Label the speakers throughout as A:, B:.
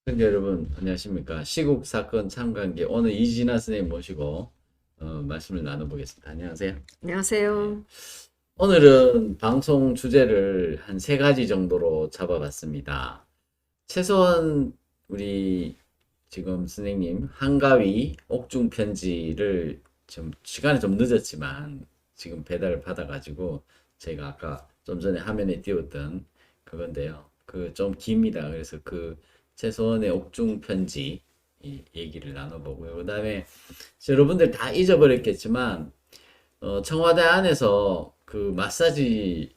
A: 시청자 여러분 안녕하십니까. 시국 사건 참관계 오늘 이진아 선생님 모시고 말씀을 나눠보겠습니다. 안녕하세요. 네.
B: 안녕하세요.
A: 오늘은 방송 주제를 한 세 가지 정도로 잡아봤습니다. 최소한 우리 지금 선생님 한가위 옥중 편지를 좀 시간이 좀 늦었지만 지금 배달을 받아가지고 저희가 아까 좀 전에 화면에 띄웠던 그건데요. 그 좀 깁니다. 그래서 그 최소한의 옥중 편지 이 얘기를 나눠보고요. 그 다음에 여러분들 다 잊어버렸겠지만 청와대 안에서 그 마사지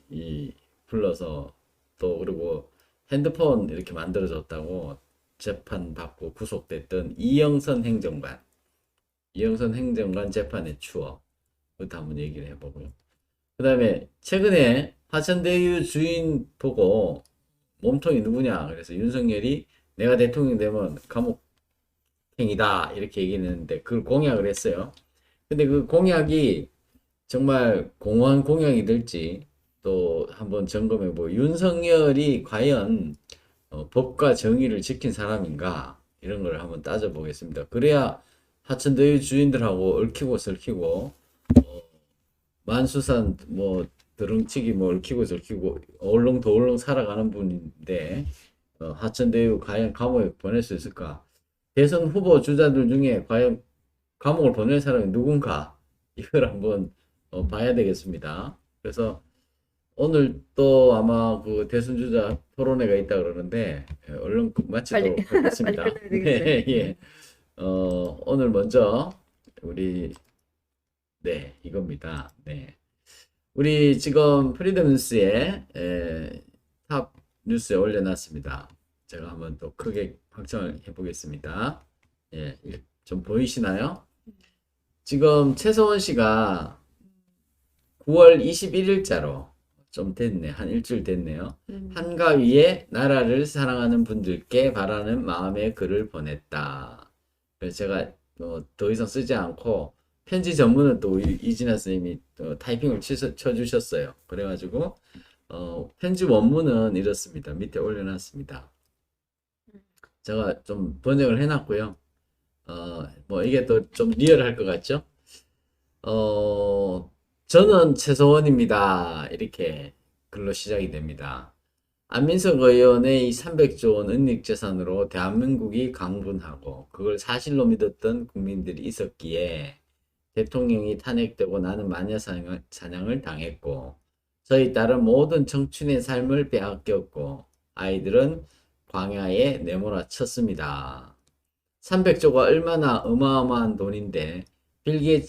A: 불러서 또 그리고 핸드폰 이렇게 만들어줬다고 재판 받고 구속됐던 이영선 행정관 재판의 추억, 그것도 한번 얘기를 해보고요. 그 다음에 최근에 화천대유 주인 보고 몸통이 누구냐, 그래서 윤석열이 내가 대통령 되면 감옥행이다 이렇게 얘기했는데 그걸 공약을 했어요. 근데 그 공약이 정말 공허한 공약이 될지 또 한번 점검해보고, 윤석열이 과연 법과 정의를 지킨 사람인가 이런 걸 한번 따져보겠습니다. 그래야 하천대유 주인들하고 얽히고 설키고 만수산 뭐 드렁치기 뭐 얽히고 설키고 얼렁더얼렁 살아가는 분인데 하천대유 과연 감옥에 보낼 수 있을까? 대선 후보 주자들 중에 과연 감옥을 보낼 사람이 누군가, 이걸 한번 봐야 되겠습니다. 그래서 오늘 또 아마 그 대선 주자 토론회가 있다 그러는데 얼른
B: 빨리
A: 마치도록
B: 빨리
A: 하겠습니다.
B: 끝내야 되겠어요.
A: 네, 예. 오늘 먼저 우리 이겁니다. 네. 우리 지금 프리덤 뉴스에 탑 뉴스에 올려놨습니다. 제가 한번 또 크게 확정을 해보겠습니다. 예, 좀 보이시나요? 지금 최소원 씨가 9월 21일자로 좀 됐네. 한 일주일 됐네요. 한가위에 나라를 사랑하는 분들께 바라는 마음의 글을 보냈다. 그래서 제가 더 이상 쓰지 않고 편지 전문은 또 이진아 선생님이 타이핑을 쳐주셨어요. 그래가지고 편지 원문은 이렇습니다. 밑에 올려놨습니다. 제가 좀 번역을 해놨고요. 뭐 이게 또 좀 리얼할 것 같죠? 저는 최소원입니다. 이렇게 글로 시작이 됩니다. 안민석 의원의 이 300조 원 은닉재산으로 대한민국이 강분하고 그걸 사실로 믿었던 국민들이 있었기에 대통령이 탄핵되고 나는 마녀사냥을 당했고 저희 딸은 모든 청춘의 삶을 빼앗겼고 아이들은 광야에 내몰아쳤습니다. 300조가 얼마나 어마어마한 돈인데 빌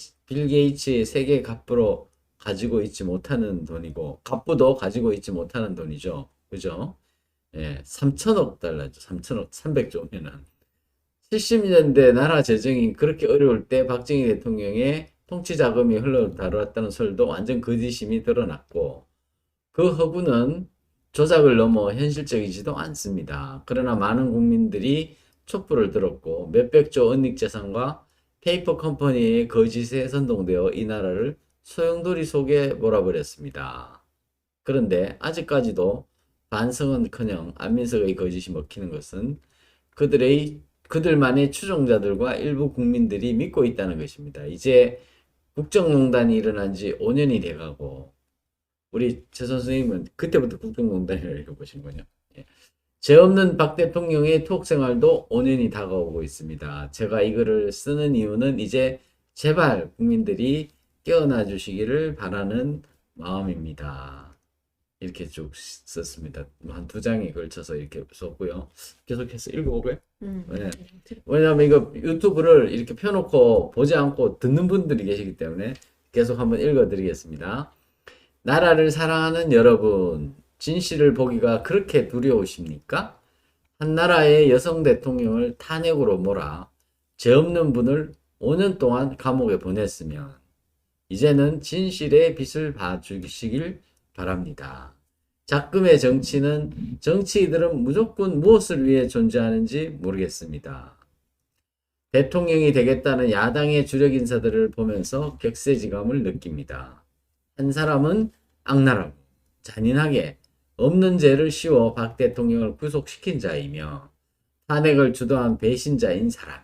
A: 게이츠의 세계 갑부로 가지고 있지 못하는 돈이고 갑부도 가지고 있지 못하는 돈이죠. 그죠? 예, 3천억 달러죠. 3천억, 300조면은. 70년대 나라 재정이 그렇게 어려울 때 박정희 대통령의 통치 자금이 흘러 들어왔다는 설도 완전 거짓임이 드러났고 그 허구는 조작을 넘어 현실적이지도 않습니다. 그러나 많은 국민들이 촛불을 들었고 몇백조 은닉재산과 페이퍼 컴퍼니의 거짓에 선동되어 이 나라를 소용돌이 속에 몰아버렸습니다. 그런데 아직까지도 반성은커녕 안민석의 거짓이 먹히는 것은 그들만의 추종자들과 일부 국민들이 믿고 있다는 것입니다. 이제 국정농단이 일어난 지 5년이 돼가고 우리 최 선생님은 그때부터 국정농단을 읽어보신 거냐? 예. 죄 없는 박 대통령의 투옥 생활도 5년이 다가오고 있습니다. 제가 이 글을 쓰는 이유는 이제 제발 국민들이 깨어나 주시기를 바라는 마음입니다. 이렇게 쭉 썼습니다. 한 두 장에 걸쳐서 이렇게 썼고요. 계속해서 읽어보고요. 네. 왜냐하면 이거 유튜브를 이렇게 펴놓고 보지 않고 듣는 분들이 계시기 때문에 계속 한번 읽어드리겠습니다. 나라를 사랑하는 여러분, 진실을 보기가 그렇게 두려우십니까? 한 나라의 여성 대통령을 탄핵으로 몰아 죄 없는 분을 5년 동안 감옥에 보냈으면 이제는 진실의 빛을 봐주시길 바랍니다. 작금의 정치는 정치인들은 무조건 무엇을 위해 존재하는지 모르겠습니다. 대통령이 되겠다는 야당의 주력 인사들을 보면서 격세지감을 느낍니다. 한 사람은 악랄하고 잔인하게 없는 죄를 씌워 박 대통령을 구속시킨 자이며 탄핵을 주도한 배신자인 사람.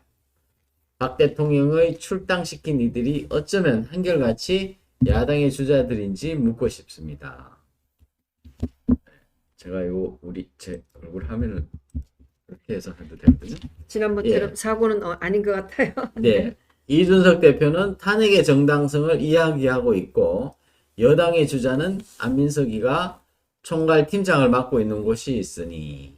A: 박 대통령의 출당시킨 이들이 어쩌면 한결같이 야당의 주자들인지 묻고 싶습니다. 제가 이거 제 얼굴 화면을 이렇게 해서 해도 되거든요.
B: 지난번처럼
A: 예.
B: 사고는 아닌 것 같아요.
A: 네. 이준석 대표는 탄핵의 정당성을 이야기하고 있고 여당의 주자는 안민석이가 총괄 팀장을 맡고 있는 곳이 있으니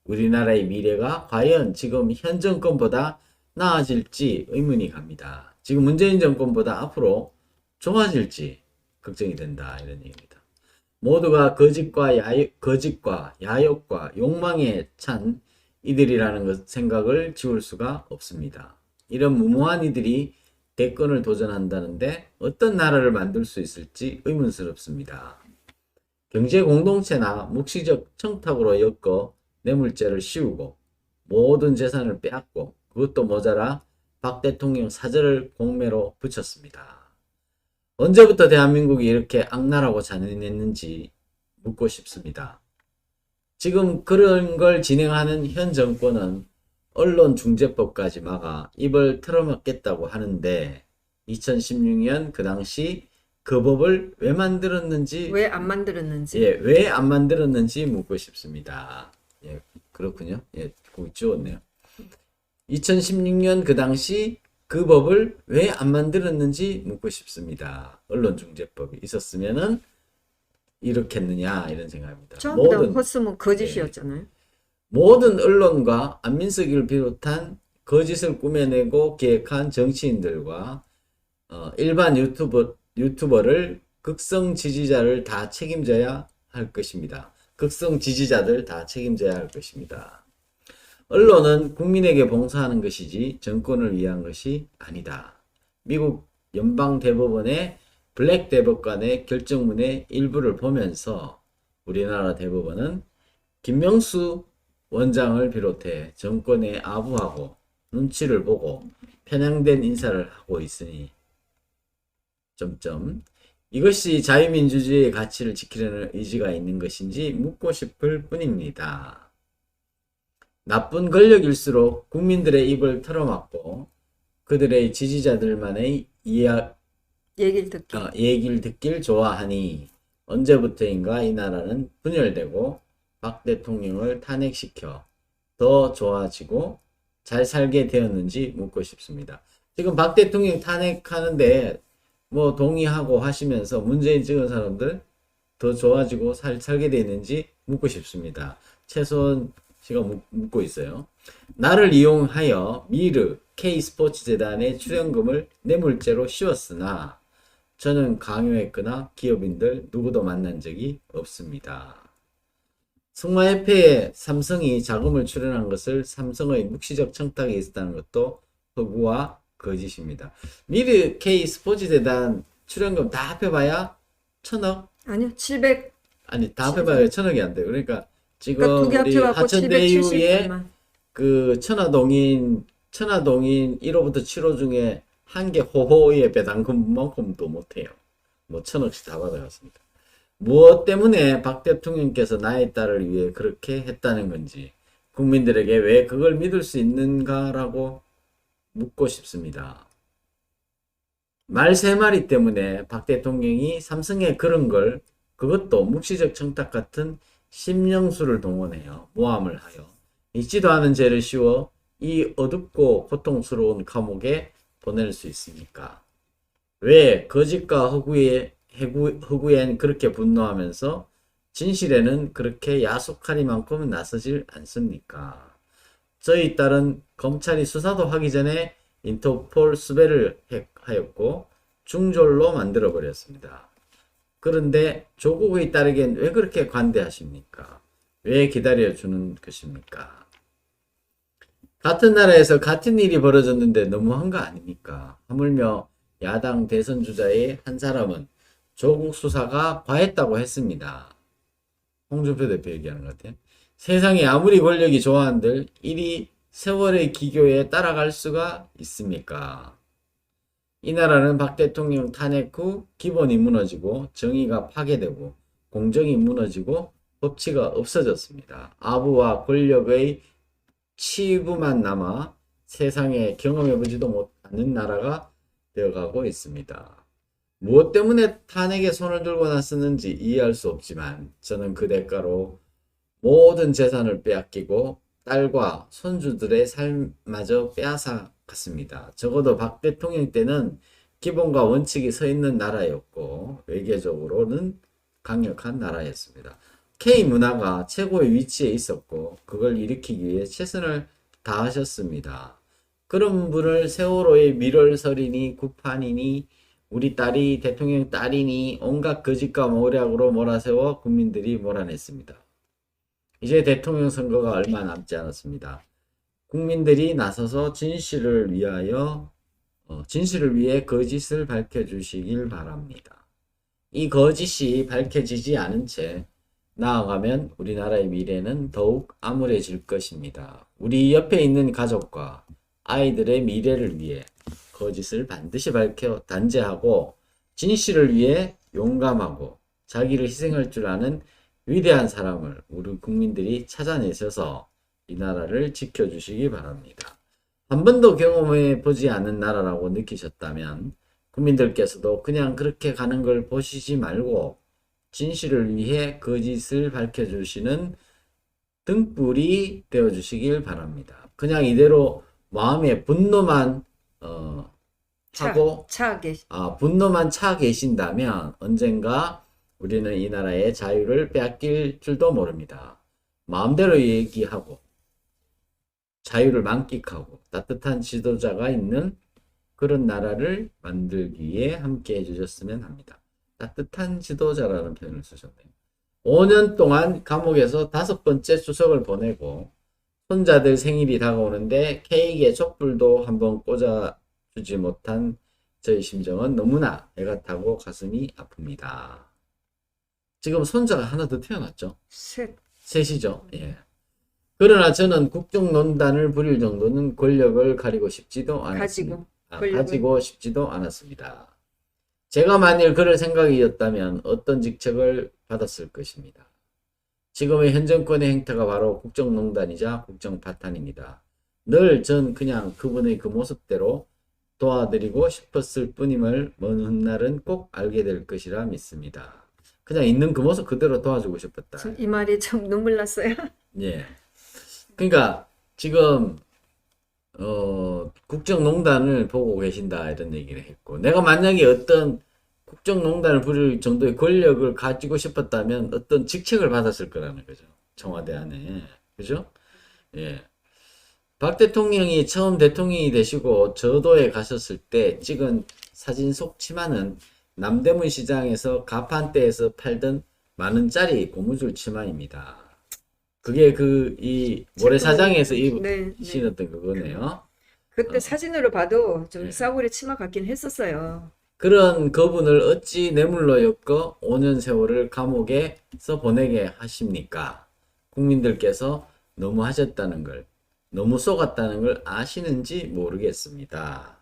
A: 우리나라의 미래가 과연 지금 현 정권보다 나아질지 의문이 갑니다. 지금 문재인 정권보다 앞으로 좋아질지 걱정이 된다 이런 얘기입니다. 모두가 거짓과 야욕과 욕망에 찬 이들이라는 생각을 지울 수가 없습니다. 이런 무모한 이들이 대권을 도전한다는데 어떤 나라를 만들 수 있을지 의문스럽습니다. 경제 공동체나 묵시적 청탁으로 엮어 뇌물죄를 씌우고 모든 재산을 빼앗고 그것도 모자라 박 대통령 사절을 공매로 붙였습니다. 언제부터 대한민국이 이렇게 악랄하고 잔인했는지 묻고 싶습니다. 지금 그런 걸 진행하는 현 정권은 언론중재법까지 막아 입을 틀어막겠다고 하는데 2016년 그 당시 그 법을 왜 만들었는지
B: 왜 안 만들었는지.
A: 예, 왜 안 만들었는지 묻고 싶습니다. 예, 그렇군요. 예, 거기 찍었네요. 2016년 그 당시 그 법을 왜 안 만들었는지 묻고 싶습니다. 언론중재법이 있었으면은 이렇겠느냐 이런 생각입니다.
B: 전부 다 헛소문 거짓이었잖아요.
A: 모든 언론과 안민석이를 비롯한 거짓을 꾸며내고 기획한 정치인들과 일반 유튜버를 극성 지지자를 다 책임져야 할 것입니다. 극성 지지자들 다 책임져야 할 것입니다. 언론은 국민에게 봉사하는 것이지 정권을 위한 것이 아니다. 미국 연방대법원의 블랙 대법관의 결정문의 일부를 보면서 우리나라 대법원은 김명수 원장을 비롯해 정권에 아부하고 눈치를 보고 편향된 인사를 하고 있으니 이것이 자유민주주의의 가치를 지키려는 의지가 있는 것인지 묻고 싶을 뿐입니다. 나쁜 권력일수록 국민들의 입을 털어막고 그들의 지지자들만의 얘기를 듣길 좋아하니 언제부터인가 이 나라는 분열되고 박 대통령을 탄핵시켜 더 좋아지고 잘 살게 되었는지 묻고 싶습니다. 지금 박 대통령 탄핵하는데 뭐 동의하고 하시면서 문재인 찍은 사람들 더 좋아지고 살게 되는지 묻고 싶습니다. 최소한 제가 묻고 있어요. 나를 이용하여 미르 K스포츠재단의 출연금을 뇌물죄로 씌웠으나 저는 강요했거나 기업인들 누구도 만난 적이 없습니다. 승마협회에 삼성이 자금을 출연한 것을 삼성의 묵시적 청탁이 있었다는 것도 허구와 거짓입니다. 미르 K스포츠재단 출연금 다 합해봐야 1,000억?
B: 아니요, 700.
A: 아니 다 합해봐야 1,000억이 안 돼요. 그러니까 지금
B: 그러니까
A: 우리 하천대유의 그 천화동인 1호부터 7호 중에 한 개 호호의 배당금만큼도 못해요. 뭐 1,000억씩 다 받아갔습니다. 무엇 때문에 박 대통령께서 나의 딸을 위해 그렇게 했다는 건지 국민들에게 왜 그걸 믿을 수 있는가라고 묻고 싶습니다. 말 3마리 때문에 박 대통령이 삼성에 그런 걸 그것도 묵시적 청탁 같은 심령수를 동원해요. 모함을 하여 있지도 않은 죄를 씌워 이 어둡고 고통스러운 감옥에 보낼 수 있습니까? 왜 거짓과 허구엔 그렇게 분노하면서 진실에는 그렇게 야속하리만큼 나서질 않습니까? 저희 딸은 검찰이 수사도 하기 전에 인터폴 수배를 하였고 중졸로 만들어버렸습니다. 그런데 조국의 딸에겐 왜 그렇게 관대하십니까? 왜 기다려주는 것입니까? 같은 나라에서 같은 일이 벌어졌는데 너무한 거 아닙니까? 하물며 야당 대선 주자의 한 사람은 조국 수사가 과했다고 했습니다. 홍준표 대표 얘기하는 것 같아요. 세상에 아무리 권력이 좋아한들 이리 세월의 기교에 따라갈 수가 있습니까? 이 나라는 박 대통령 탄핵 후 기본이 무너지고 정의가 파괴되고 공정이 무너지고 법치가 없어졌습니다. 아부와 권력의 치부만 남아 세상에 경험해보지도 못하는 나라가 되어가고 있습니다. 무엇 때문에 탄핵에 손을 들고 나섰는지 이해할 수 없지만 저는 그 대가로 모든 재산을 빼앗기고 딸과 손주들의 삶마저 빼앗아 갔습니다. 적어도 박 대통령 때는 기본과 원칙이 서 있는 나라였고 외교적으로는 강력한 나라였습니다. K 문화가 최고의 위치에 있었고 그걸 일으키기 위해 최선을 다하셨습니다. 그런 분을 세월호의 밀월설이니 구판이니 우리 딸이 대통령 딸이니 온갖 거짓과 모략으로 몰아세워 국민들이 몰아냈습니다. 이제 대통령 선거가 얼마 남지 않았습니다. 국민들이 나서서 진실을 위해 거짓을 밝혀주시길 바랍니다. 이 거짓이 밝혀지지 않은 채 나아가면 우리나라의 미래는 더욱 암울해질 것입니다. 우리 옆에 있는 가족과 아이들의 미래를 위해 거짓을 반드시 밝혀 단죄하고 진실을 위해 용감하고 자기를 희생할 줄 아는 위대한 사람을 우리 국민들이 찾아내셔서 이 나라를 지켜주시기 바랍니다. 한 번도 경험해 보지 않은 나라라고 느끼셨다면 국민들께서도 그냥 그렇게 가는 걸 보시지 말고 진실을 위해 거짓을 밝혀주시는 등불이 되어주시길 바랍니다. 그냥 이대로 마음에 분노만 하고 분노만 차 계신다면 언젠가 우리는 이 나라의 자유를 빼앗길 줄도 모릅니다. 마음대로 얘기하고 자유를 만끽하고 따뜻한 지도자가 있는 그런 나라를 만들기 위해 함께 해주셨으면 합니다. 따뜻한 지도자라는 표현을 쓰셨네요. 5년 동안 감옥에서 5번째 추석을 보내고 손자들 생일이 다가오는데 케이크에 촛불도 한번 꽂아주지 못한 저희 심정은 너무나 애가 타고 가슴이 아픕니다. 지금 손자가 하나 더 태어났죠? 셋이죠. 예. 그러나 저는 국정농단을 부릴 정도는 권력을 가지고 싶지도 않았습니다. 가지고 싶지도 않았습니다. 제가 만일 그럴 생각이었다면 어떤 직책을 받았을 것입니다. 지금의 현 정권의 행태가 바로 국정농단이자 국정파탄입니다. 늘 전 그냥 그분의 그 모습대로 도와드리고 싶었을 뿐임을 먼 훗날은 꼭 알게 될 것이라 믿습니다. 그냥 있는 그 모습 그대로 도와주고 싶었다.
B: 이 말이 좀 눈물 났어요.
A: 예. 그러니까 지금 국정농단을 보고 계신다 이런 얘기를 했고 내가 만약에 어떤 국정농단을 부릴 정도의 권력을 가지고 싶었다면 어떤 직책을 받았을 거라는 거죠. 청와대 안에. 그죠? 예. 박 대통령이 처음 대통령이 되시고 저도에 가셨을 때 찍은 사진 속 치마는 남대문 시장에서 가판대에서 팔던 만원짜리 고무줄 치마입니다. 그게 이 모래사장에서 신었던 그거네요.
B: 그때 사진으로 봐도 좀 싸구려 치마 같긴 했었어요.
A: 그런 그분을 어찌 뇌물로 엮어 5년 세월을 감옥에서 보내게 하십니까? 국민들께서 너무 하셨다는 걸, 너무 속았다는 걸 아시는지 모르겠습니다.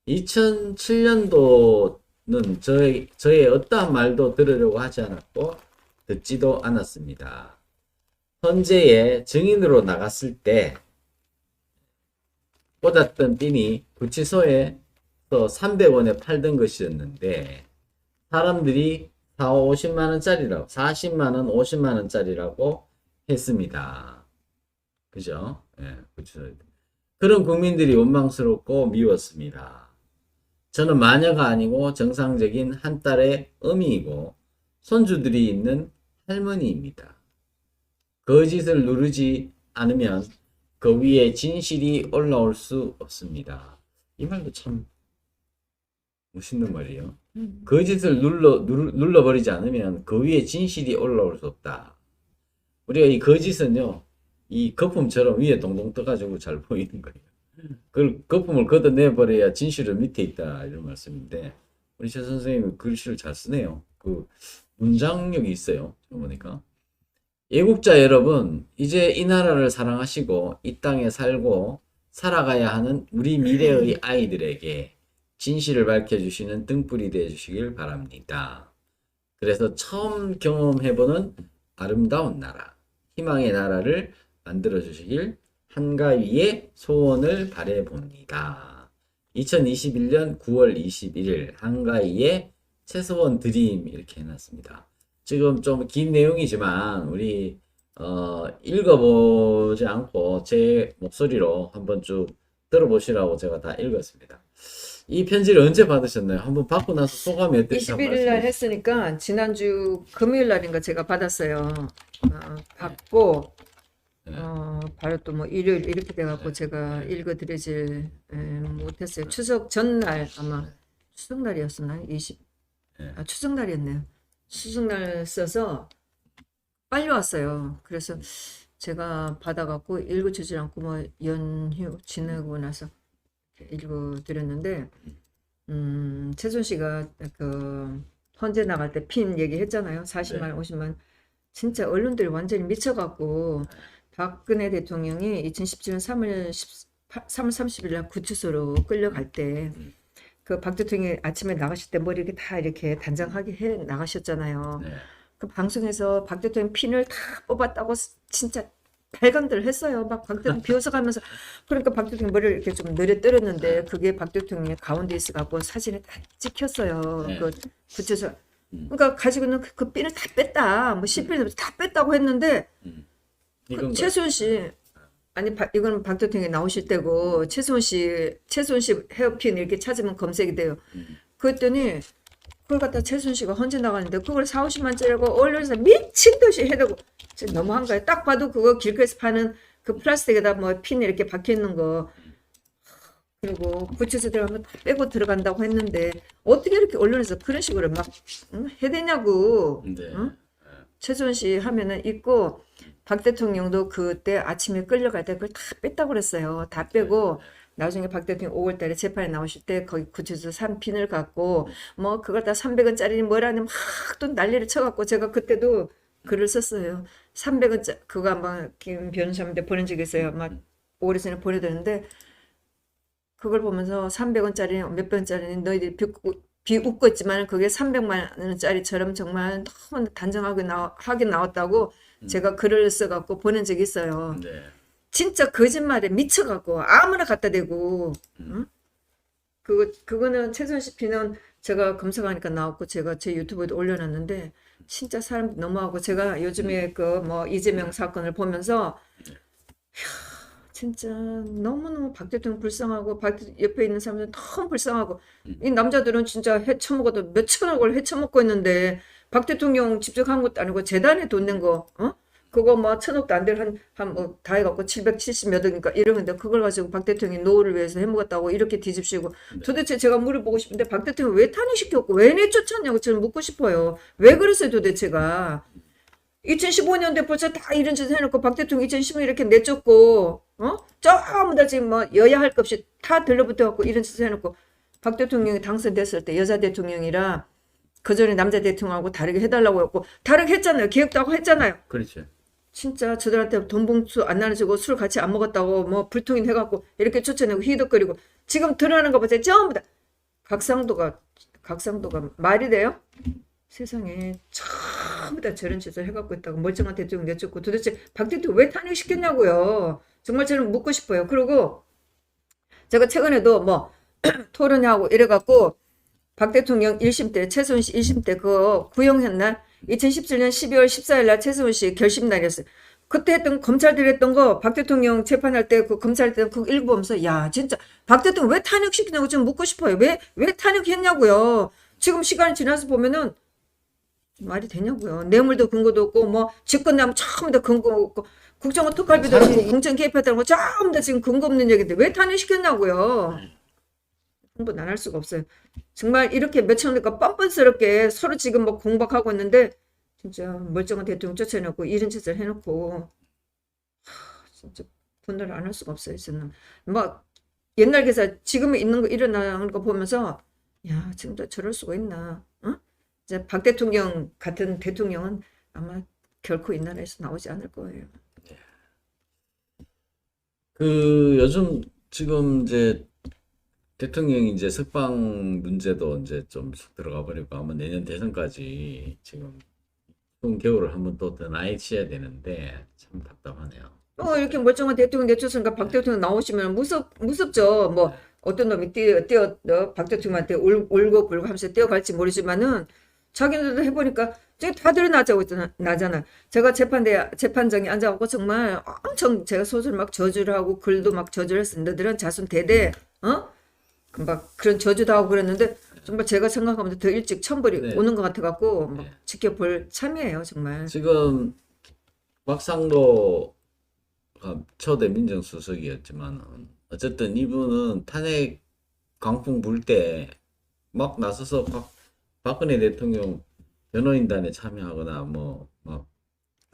A: 2007년도는 저의 어떠한 말도 들으려고 하지 않았고 듣지도 않았습니다. 헌재에 증인으로 나갔을 때 꽂았던 핀이 구치소에서 300원에 팔던 것이었는데 사람들이 50만원짜리라고 40만원 50만원짜리라고 했습니다. 그죠? 예, 구치소에. 그런 국민들이 원망스럽고 미웠습니다. 저는 마녀가 아니고 정상적인 한 딸의 어미이고 손주들이 있는 할머니입니다. 거짓을 누르지 않으면 그 위에 진실이 올라올 수 없습니다. 이 말도 참 멋있는 말이에요. 거짓을 눌러버리지 않으면 그 위에 진실이 올라올 수 없다. 우리가 이 거짓은요, 이 거품처럼 위에 동동 떠가지고 잘 보이는 거예요. 그걸 거품을 걷어내버려야 진실은 밑에 있다. 이런 말씀인데, 우리 최 선생님은 글씨를 잘 쓰네요. 그 문장력이 있어요. 보니까. 애국자 여러분, 이제 이 나라를 사랑하시고 이 땅에 살고 살아가야 하는 우리 미래의 아이들에게 진실을 밝혀주시는 등불이 되어주시길 바랍니다. 그래서 처음 경험해보는 아름다운 나라, 희망의 나라를 만들어주시길 한가위에 소원을 바래 봅니다. 2021년 9월 21일 한가위에 최소원 드림 이렇게 해놨습니다. 지금 좀 긴 내용이지만 우리 읽어보지 않고 제 목소리로 한번 쭉 들어보시라고 제가 다 읽었습니다. 이 편지를 언제 받으셨나요? 한번 받고 나서 소감이 어땠는지 한번
B: 21일 날
A: 말씀해 주세요.
B: 했으니까 지난주 금요일 날인가 제가 받았어요. 받고
A: 네.
B: 바로 또 뭐 일요일 이렇게 돼갖고 제가 읽어드리질 못했어요. 추석 전날 아마 추석날이었었나요?
A: 네.
B: 추석날이었네요. 추석날 써서 빨리 왔어요. 그래서 제가 받아갖고 읽어주질 않고 뭐 연휴 지나고 나서 읽어드렸는데 최순 씨가 그 헌재 나갈 때 핀 얘기했잖아요. 40만, 50만. 진짜 언론들이 완전히 미쳐갖고 박근혜 대통령이 2017년 3월 30일 날 구치소로 끌려갈 때 그 박 대통령이 아침에 나가실 때 머리 이렇게 다 이렇게 단장하게 해 나가셨잖아요.
A: 네.
B: 그 방송에서 박 대통령 핀을 다 뽑았다고 진짜 발광들을 했어요. 막 박 대통령 비어서 가면서 그러니까 박 대통령 머리를 이렇게 좀 내려뜨렸는데 그게 박 대통령이 가운데 있어갖고 사진에 다 찍혔어요.
A: 네.
B: 그 구치소 그러니까 가지고는 그 핀을 다 뺐다. 뭐 10핀을 다 뺐다고 했는데
A: 이건
B: 최수원 씨 아니 이거는 박 대통령이 나오실 때고 최수원 씨 헤어핀 이렇게 찾으면 검색이 돼요. 그랬더니 그걸 갖다 최수원 씨가 헌재 나가는데 그걸 4, 50만짜리고 언론에서 미친 듯이 해대고 진짜 너무한 거예요. 딱 봐도 그거 길거리에서 파는 그 플라스틱에다 뭐 핀 이렇게 박혀 있는 거 그리고 구치소 들어가면 다 빼고 들어간다고 했는데 어떻게 이렇게 언론에서 그런 식으로 막 해대냐고.
A: 네.
B: 응? 최수원 씨 하면은 있고 박 대통령도 그때 아침에 끌려갈 때 그걸 다 뺐다고 그랬어요. 다 빼고 나중에 박 대통령 5월 달에 재판에 나오실 때 거기 구치소 3핀을 갖고 뭐 그걸 다 300원짜리 뭐라니 막 또 난리를 쳐갖고 제가 그때도 글을 썼어요. 300원짜리 그거 아마 김 변호사한테 보낸 적이 있어요. 막 오래전에 보내드렸는데 그걸 보면서 300원짜리 몇백 원짜리 너희들이 비웃고 있지만 그게 300만 원짜리처럼 정말 너무 단정하게 하게 나왔다고 제가 글을 써갖고 보낸 적이 있어요.
A: 네.
B: 진짜 거짓말에 미쳐갖고 아무나 갖다 대고 응? 그거는 최순 씨 피는 제가 검색하니까 나왔고 제가 제 유튜브에도 올려놨는데 진짜 사람 너무하고 제가 요즘에 그 뭐 이재명 사건을 보면서 진짜 너무너무 박 대통령 불쌍하고 옆에 있는 사람들 너무 불쌍하고 이 남자들은 진짜 해쳐먹어도 몇천억을 해쳐먹고 있는데 박 대통령 직접 한 것도 아니고 재단에 돈 낸 거 그거 뭐 천억도 안 될 한 뭐 다 해갖고 770 몇 억인가 이러는데 그걸 가지고 박 대통령이 노후를 위해서 해먹었다고 이렇게 뒤집시고 도대체 제가 물어보고 싶은데 박 대통령 왜 탄핵시켰고 왜 내쫓았냐고 저는 묻고 싶어요. 왜 그랬어요 도대체가. 2015년대 벌써 다 이런 짓을 해놓고 박 대통령 2015년 이렇게 내쫓고 전부 다 지금 뭐 여야 할 것 없이 다 들러붙어갖고 이런 짓을 해놓고 박 대통령이 당선됐을 때 여자 대통령이라 그전에 남자 대통령하고 다르게 해달라고 했고 다르게 했잖아요. 기획도 하고 했잖아요.
A: 그렇죠.
B: 진짜 저들한테 돈 봉투 안 나눠주고 술 같이 안 먹었다고 뭐 불통인 해갖고 이렇게 쫓아내고 희덕거리고 지금 드러나는 거 보세요. 전부 다 각상도가 말이 돼요? 세상에 전부 다 저런 짓을 해갖고 있다고 멀쩡한 대통령 내쫓고 도대체 박 대통령 왜 탄핵시켰냐고요. 정말 저는 묻고 싶어요. 그리고 제가 최근에도 뭐 토론하고 이래갖고 박 대통령 1심 때 최순실 씨 1심 때 그거 구형했나? 2017년 12월 14일 날 최순실 씨 결심 날이었어요. 그때 했던 검찰들이 했던 거 박 대통령 재판할 때 그 검찰 때 그거 읽어보면서 야 진짜 박 대통령 왜 탄핵시키냐고 좀 묻고 싶어요. 왜 탄핵했냐고요. 지금 시간이 지나서 보면은 말이 되냐고요. 뇌물도 근거도 없고 뭐 집권나면 전부 다 근거 없고 국정원 특활비도 없고 공천 개입했다는 거 전부 다 지금 근거 없는 얘기인데 왜 탄핵시켰냐고요. 홍보는 안 할 수가 없어요. 정말 이렇게 몇천 원니까 뻔뻔스럽게 서로 지금 뭐 공박하고 있는데 진짜 멀쩡한 대통령 쫓아내고 이런 짓을 해놓고 진짜 분노를 안 할 수가 없어요. 저는 뭐 옛날 기사 지금에 있는 거 일어나는 거 보면서 야 지금도 저럴 수가 있나. 이제 박 대통령 같은 대통령은 아마 결코 이 나라에서 나오지 않을 거예요.
A: 그 요즘 지금 이제 대통령이 이제 석방 문제도 이제 좀 들어가 버리고 아마 내년 대선까지 지금 추운 겨울을 한번 또 더 나이 치야 되는데 참 답답하네요.
B: 이렇게 멀쩡한 대통령 내쫓으니까 박 대통령 나오시면 무섭죠. 뭐 어떤 놈이 박 대통령한테 울고 불고 하면서 뛰어갈지 모르지만은 자기네들도 해보니까 저게 다 드러나자고 나잖아. 제가 재판장에 앉아갖고 정말 엄청 제가 소설 막 저주를 하고 글도 막 저주를 했어. 너들은 자손 대대 막 그런 저주도 하고 그랬는데 정말 제가 생각하면 더 일찍 천벌이
A: 네.
B: 오는 것 같아갖고 막
A: 네.
B: 지켜볼 참이에요 정말.
A: 지금 박상도가 초대 민정수석이었지만 어쨌든 이분은 탄핵 강풍 불 때 막 나서서 박근혜 대통령 변호인단에 참여하거나 뭐 막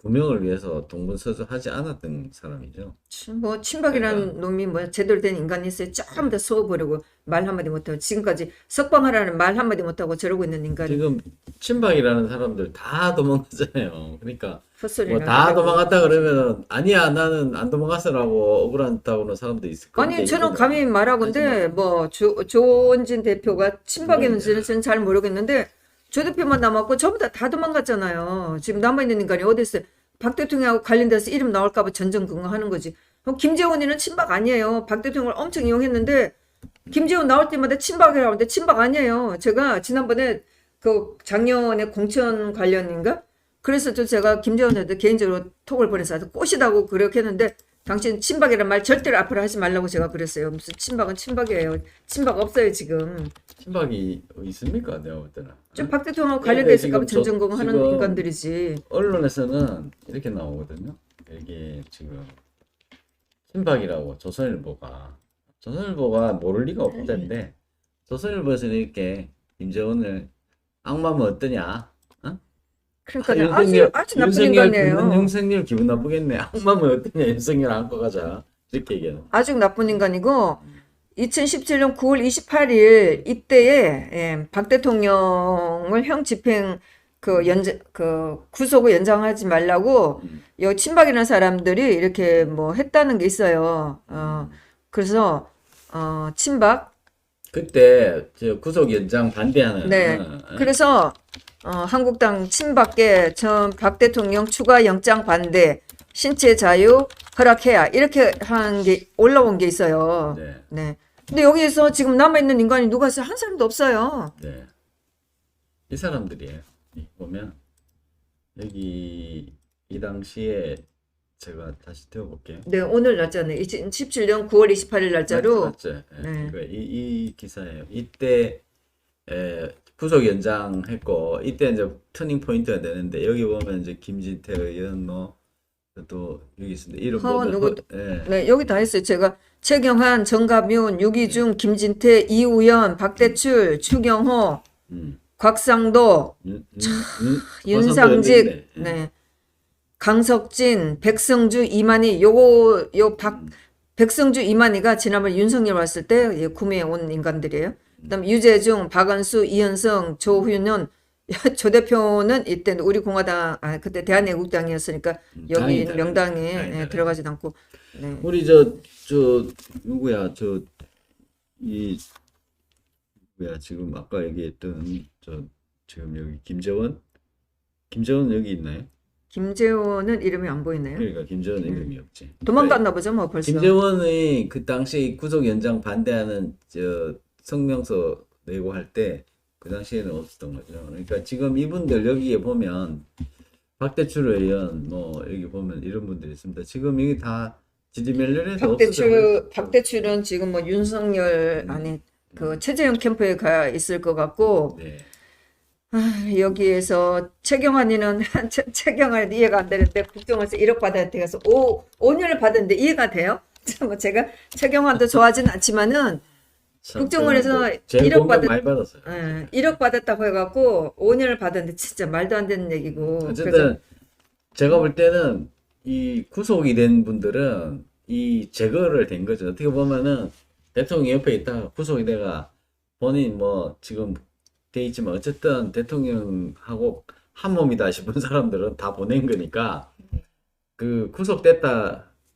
A: 구명을 위해서 동분서주하지 않았던 사람이죠.
B: 뭐 친박이라는 놈이 뭐 제대로 된 인간이 있어요. 전부 다 쏘아버리고 말 한마디 못하고 지금까지 석방하라는 말 한마디 못하고 저러고 있는 인간이
A: 지금 친박이라는 사람들 다 도망가잖아요. 그러니까
B: 헛소리를
A: 뭐 다
B: 하고.
A: 도망갔다 그러면은 아니야 나는 안 도망갔어라고 억울하다고는 사람도 있을 건데
B: 아니 저는
A: 이거는
B: 감히 말하건데 뭐 조원진 대표가 친박이었는지는 저는 잘 모르겠는데 조 대표만 남았고 전부 다 도망갔잖아요. 지금 남아있는 인간이 어디 있어요? 박 대통령하고 관련돼서 이름 나올까 봐 전전긍긍하는 거지. 김재원이는 친박 아니에요. 박 대통령을 엄청 이용했는데 김재원 나올 때마다 친박이라고 하는데 친박 아니에요. 제가 지난번에 그 작년에 공천 관련인가? 그래서 또 제가 김재원한테 개인적으로 톡을 보내서 아주 꼬시다고 그렇게 했는데 당신 친박이란 말 절대로 앞으로 하지 말라고 제가 그랬어요. 무슨 친박은 친박이에요. 친박 없어요 지금.
A: 친박이 있습니까? 내가 볼 때는.
B: 좀 박 대통령하고
A: 네,
B: 관련돼
A: 지금
B: 있을까 봐 전전긍긍하는
A: 지금
B: 인간들이지.
A: 언론에서는 이렇게 나오거든요. 이게 지금 친박이라고 조선일보가 모를 리가 없던데 조선일보에서는 이렇게 김정은을 악마면 어떠냐? 어?
B: 그러니까 아주 나쁜 인간이에요.
A: 윤석열 기분 나쁘겠네. 악마면 어떠냐? 윤석열 안고 가자. 이렇게 얘기하는.
B: 아주 나쁜 인간이고 2017년 9월 28일 이때에 박 대통령을 형 집행 그 구속을 연장하지 말라고 여 친박이라는 사람들이 이렇게 뭐 했다는 게 있어요. 그래서 친박
A: 그때 저 구속 연장 반대하는.
B: 네. 그래서 한국당 친박계 전 박 대통령 추가 영장 반대 신체 자유 허락해야 이렇게 한 게 올라온 게 있어요.
A: 네.
B: 네. 근데 여기에서 지금 남아있는 인간이 누가 있어요? 한 사람도 없어요.
A: 네. 이 사람들이에요. 보면 여기 이 당시에 제가 다시 떼어볼게요.
B: 네, 오늘 날짜는 2017년 9월 28일 날짜로
A: 맞죠? 예.
B: 네.
A: 이거 이 기사예요. 이때 구속 연장했고 이때 이제 터닝 포인트가 되는데 여기 보면 이제 김진태 의원 또 여기 있습니다. 이름 보면
B: 누구
A: 예.
B: 네, 여기 다 했어요. 제가 최경환, 정가윤, 유기중, 김진태, 이우연, 박대출, 추경호, 곽상도, 윤상직, 네. 강석진, 백성주, 이만희, 백성주, 이만희가 지난번 윤석열 왔을 때 구매해 온 인간들이에요. 그다음 유재중, 박은수, 이현성, 조훈현, 조 대표는 이때 우리 공화당, 그때 대한애국당이었으니까 여기 명당에 들어가지도 않고. 네.
A: 우리 누구야 누구야 지금 아까 얘기했던 지금 여기 김재원 여기 있나요?
B: 김재원은 이름이 안 보이네요.
A: 그러니까 김재원 이름이 없지.
B: 도망갔나 보죠, 뭐 벌써.
A: 김재원의 그 당시 구속 연장 반대하는 성명서 내고 할 때 그 당시에는 없었던 거죠. 그러니까 지금 이분들 여기에 보면 박대출 의원 여기 보면 이런 분들이 있습니다. 지금 이게 다 지지면렬에서
B: 박대출은 지금 뭐 윤석열 아니 그 최재형 캠프에 가 있을 것 같고.
A: 네.
B: 여기에서 최경환이는 이해가 안 되는데 국정원에서 1억 받았대 가서 5년을 받았는데 이해가 돼요? 뭐 제가 최경환도 좋아하진 않지만은 국정원에서 1억
A: 많이 받았어요.
B: 1억 받았다고 해갖고 5년을 받았는데 진짜 말도 안 되는 얘기고.
A: 어쨌든
B: 그래서
A: 제가 볼 때는 이 구속이 된 분들은 이 제거를 된 거죠. 어떻게 보면은 대통령 옆에 있다가 구속이 돼가 본인 지금 돼 있지만 어쨌든 대통령하고 한 몸이다 싶은 사람들은 다 보낸 거니까 그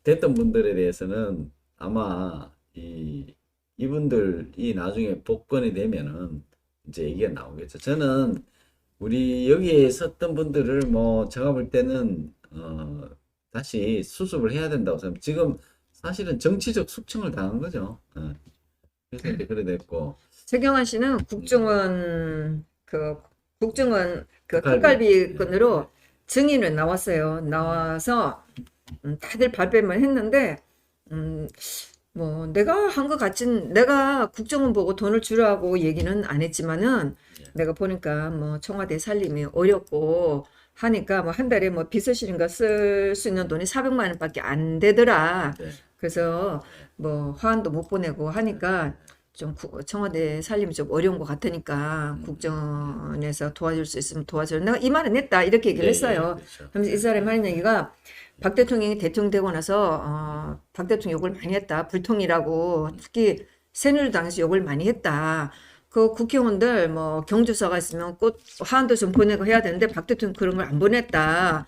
A: 됐던 분들에 대해서는 아마 이분들이 나중에 복권이 되면은 이제 얘기가 나오겠죠. 저는 우리 여기에 섰던 분들을 제가 볼 때는 다시 수습을 해야 된다고 생각합니다. 지금 사실은 정치적 숙청을 당한 거죠. 그래서 이제 그래 됐고
B: 최경환 씨는 국정원 그
A: 특갈비.
B: 특갈비 건으로 증인을 나왔어요. 나와서 다들 발뺌을 했는데 뭐 내가 한 것 같진 내가 국정원 보고 돈을 주라고 얘기는 안 했지만은 내가 보니까 뭐 청와대 살림이 어렵고 하니까 뭐 한 달에 뭐 비서실인가 쓸 수 있는 돈이 400만 원밖에 안 되더라.
A: 네.
B: 그래서 뭐 화환도 못 보내고 하니까 좀 청와대 살림이 좀 어려운 것 같으니까 국정원에서 도와줄 수 있으면 도와줘. 내가 이 말은 했다 이렇게 얘기를
A: 예,
B: 했어요.
A: 그렇죠.
B: 그러면서 이 사람이 하는 얘기가 박 대통령이 대통령 되고 나서 박 대통령 욕을 많이 했다. 불통이라고 특히 새누리당에서 욕을 많이 했다. 그 국회의원들 뭐 경조사가 있으면 꼭 하한도 좀 보내고 해야 되는데 박 대통령 그런 걸 안 보냈다.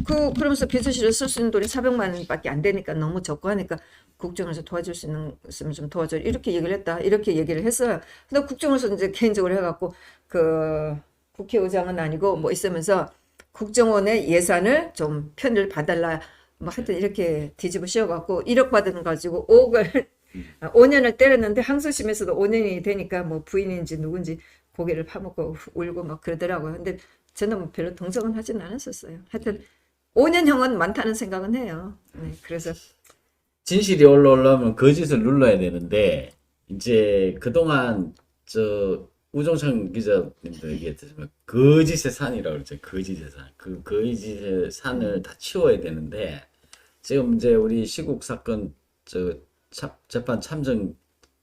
B: 그러면서 비서실에 쓸 수 있는 돈이 400만 원밖에 안 되니까 너무 적고 하니까 국정원에서 도와줄 수 있으면 좀 도와줘. 이렇게 얘기를 했다. 이렇게 얘기를 했어요. 근데 국정원에서 이제 개인적으로 해갖고 그 국회의장은 아니고 뭐 있으면서 국정원의 예산을 좀 편을 봐달라. 뭐 하여튼 이렇게 뒤집어 씌워갖고 1억 받은 가지고 5억을 5년을 때렸는데 항소심에서도 5년이 되니까 뭐 부인인지 누군지 고개를 파묻고 울고 막 그러더라고요. 근데 저는 뭐 별로 동정은 하진 않았었어요. 하여튼 5년형은 많다는 생각은 해요. 네, 그래서
A: 진실이 올라오려면 거짓을 눌러야 되는데 이제 그동안 저 우종찬 기자님도 얘기했지만 거짓의 산이라고 그러죠. 거짓의 산. 그 거짓의 산을 다 치워야 되는데 지금 이제 우리 시국 사건 재판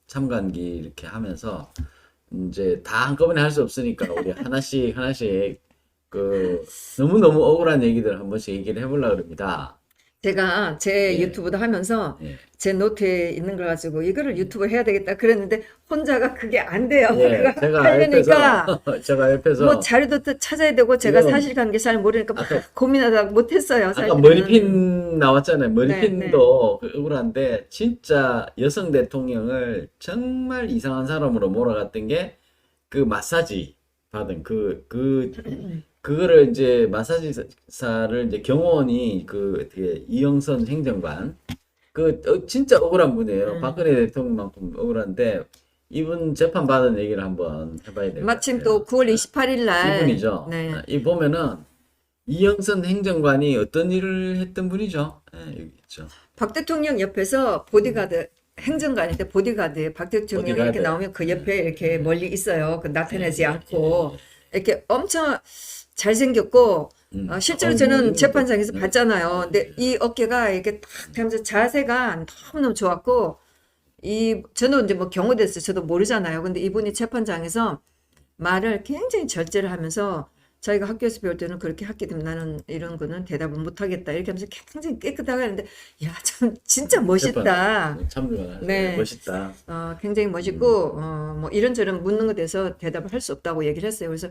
A: 참관기 이렇게 하면서 이제 다 한꺼번에 할 수 없으니까 우리 하나씩 그 너무너무 억울한 얘기들 한 번씩 얘기를 해보려고 합니다.
B: 제가 제
A: 예.
B: 유튜브도 하면서
A: 예.
B: 제 노트에 있는 걸 가지고 이거를 유튜브 해야 되겠다 그랬는데 혼자가 그게 안 돼요.
A: 예,
B: 그거
A: 제가
B: 하려니까
A: 제가 옆에서
B: 뭐 자료도 또 찾아야 되고 제가
A: 이거
B: 사실관계 잘 모르니까 막
A: 아까
B: 고민하다 못했어요.
A: 아까
B: 사실은.
A: 머리핀 나왔잖아요.
B: 네,
A: 머리핀도 억울한데 진짜 여성 대통령을 정말 이상한 사람으로 몰아갔던 게 그 마사지 받은 그거를 이제 마사지사를 이제 경호원이 그 어떻게 이영선 행정관 진짜 억울한 분이에요. 박근혜 대통령만큼 억울한데 이분 재판 받은 얘기를 한번 해봐야 될 것
B: 마침
A: 같아요.
B: 또 9월 28일 날
A: 이분이죠.
B: 네.
A: 이 보면은 이영선 행정관이 어떤 일을 했던 분이죠. 여기 있죠.
B: 박 대통령 옆에서 보디가드 행정관인데 보디가드 박 대통령 이렇게
A: 보디가드.
B: 나오면 그 옆에 이렇게 멀리 있어요. 그 나타나지 않고 이렇게 엄청 잘생겼고 실제로 저는 재판장에서 봤잖아요. 근데 이 어깨가 이렇게 탁 하면서 자세가 너무너무 좋았고 저는 이제 뭐 경호됐어요. 저도 모르잖아요. 근데 이분이 재판장에서 말을 굉장히 절제를 하면서 자기가 학교에서 배울 때는 그렇게 했기 때문에 나는 이런 거는 대답을 못 하겠다. 이렇게 하면서 굉장히 깨끗하게 하는데 야, 참 진짜 멋있다.
A: 참좋아.
B: 네.
A: 멋있다.
B: 굉장히 멋있고 뭐 이런저런 묻는 것에 대해서 대답을 할 수 없다고 얘기를 했어요. 그래서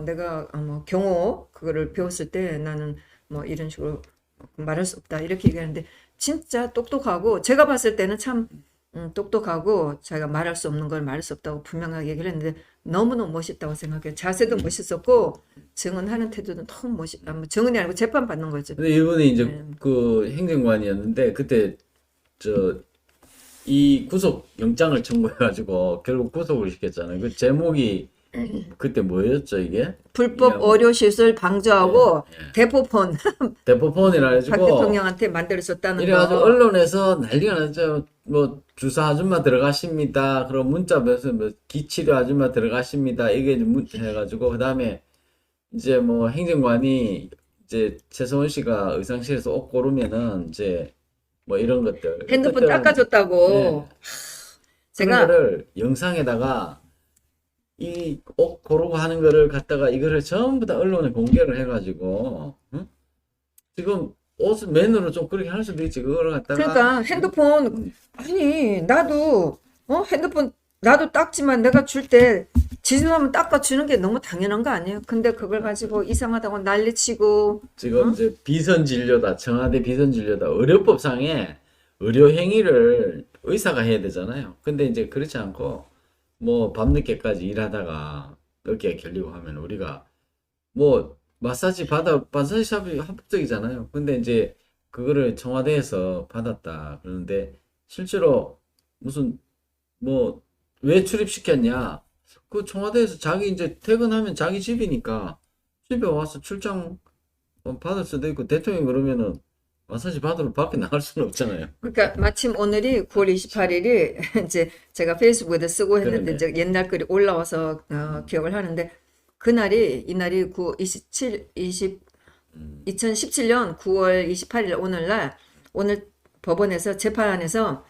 B: 내가 뭐 경호 그거를 배웠을 때 나는 뭐 이런 식으로 말할 수 없다. 이렇게 얘기하는데 진짜 똑똑하고 제가 봤을 때는 참 똑똑하고 자기가 말할 수 없는 걸 말할 수 없다고 분명하게 얘기를 했는데 너무너무 멋있다고 생각해요. 자세도 멋있었고 증언하는 태도도 너무 증언이 아니고 재판 받는 거죠.
A: 근데 이분이 이제 그 행정관이었는데 그때 이 구속 영장을 청구해가지고 결국 구속을 시켰잖아요. 그 제목이 그때 뭐였죠 이게?
B: 불법 의료 시술 방조하고 대포폰
A: 대포폰이라
B: 박
A: 해가지고
B: 대통령한테 만들어줬다는
A: 이래가지고
B: 거.
A: 언론에서 난리가 났죠. 뭐 주사 아줌마 들어가십니다. 그럼 문자 몇뭐 기치료 아줌마 들어가십니다. 이게 해가지고 그 다음에 이제 뭐 행정관이 이제 최성원 씨가 의상실에서 옷 고르면은 이제 뭐 이런 것들
B: 핸드폰
A: 어쨌든
B: 닦아줬다고.
A: 그런
B: 제가
A: 거를 영상에다가 이 옷 고르고 하는 거를 갖다가 이거를 전부 다 언론에 공개를 해가지고 응? 지금 옷을 맨으로 좀 그렇게 할 수도 있지 그거를 갖다가
B: 그러니까 핸드폰 아니 나도 핸드폰 나도 닦지만 내가 줄 때 지저분하면 닦아주는 게 너무 당연한 거 아니에요? 근데 그걸 가지고 이상하다고 난리치고
A: 지금 이제 비선 진료다 청와대 비선 진료다 의료법상에 의료 행위를 의사가 해야 되잖아요. 근데 이제 그렇지 않고 뭐 밤늦게까지 일하다가 어깨가 결리고 하면 우리가 뭐 마사지 샵이 합법적이잖아요. 근데 이제 그거를 청와대에서 받았다. 그러는데 실제로 무슨 뭐 왜 출입시켰냐? 그 청와대에서 자기 이제 퇴근하면 자기 집이니까 집에 와서 출장 받을 수도 있고 대통령이 그러면은 마사지 받으러 밖에 나갈 수는 없잖아요.
B: 그러니까 마침 오늘이 9월 28일이 이제 제가 페이스북에도 쓰고 했는데
A: 그러네.
B: 이제 옛날 글이 올라와서 기억을 하는데 그날이 이날이 2017년 9월 28일 오늘 법원에서 재판에서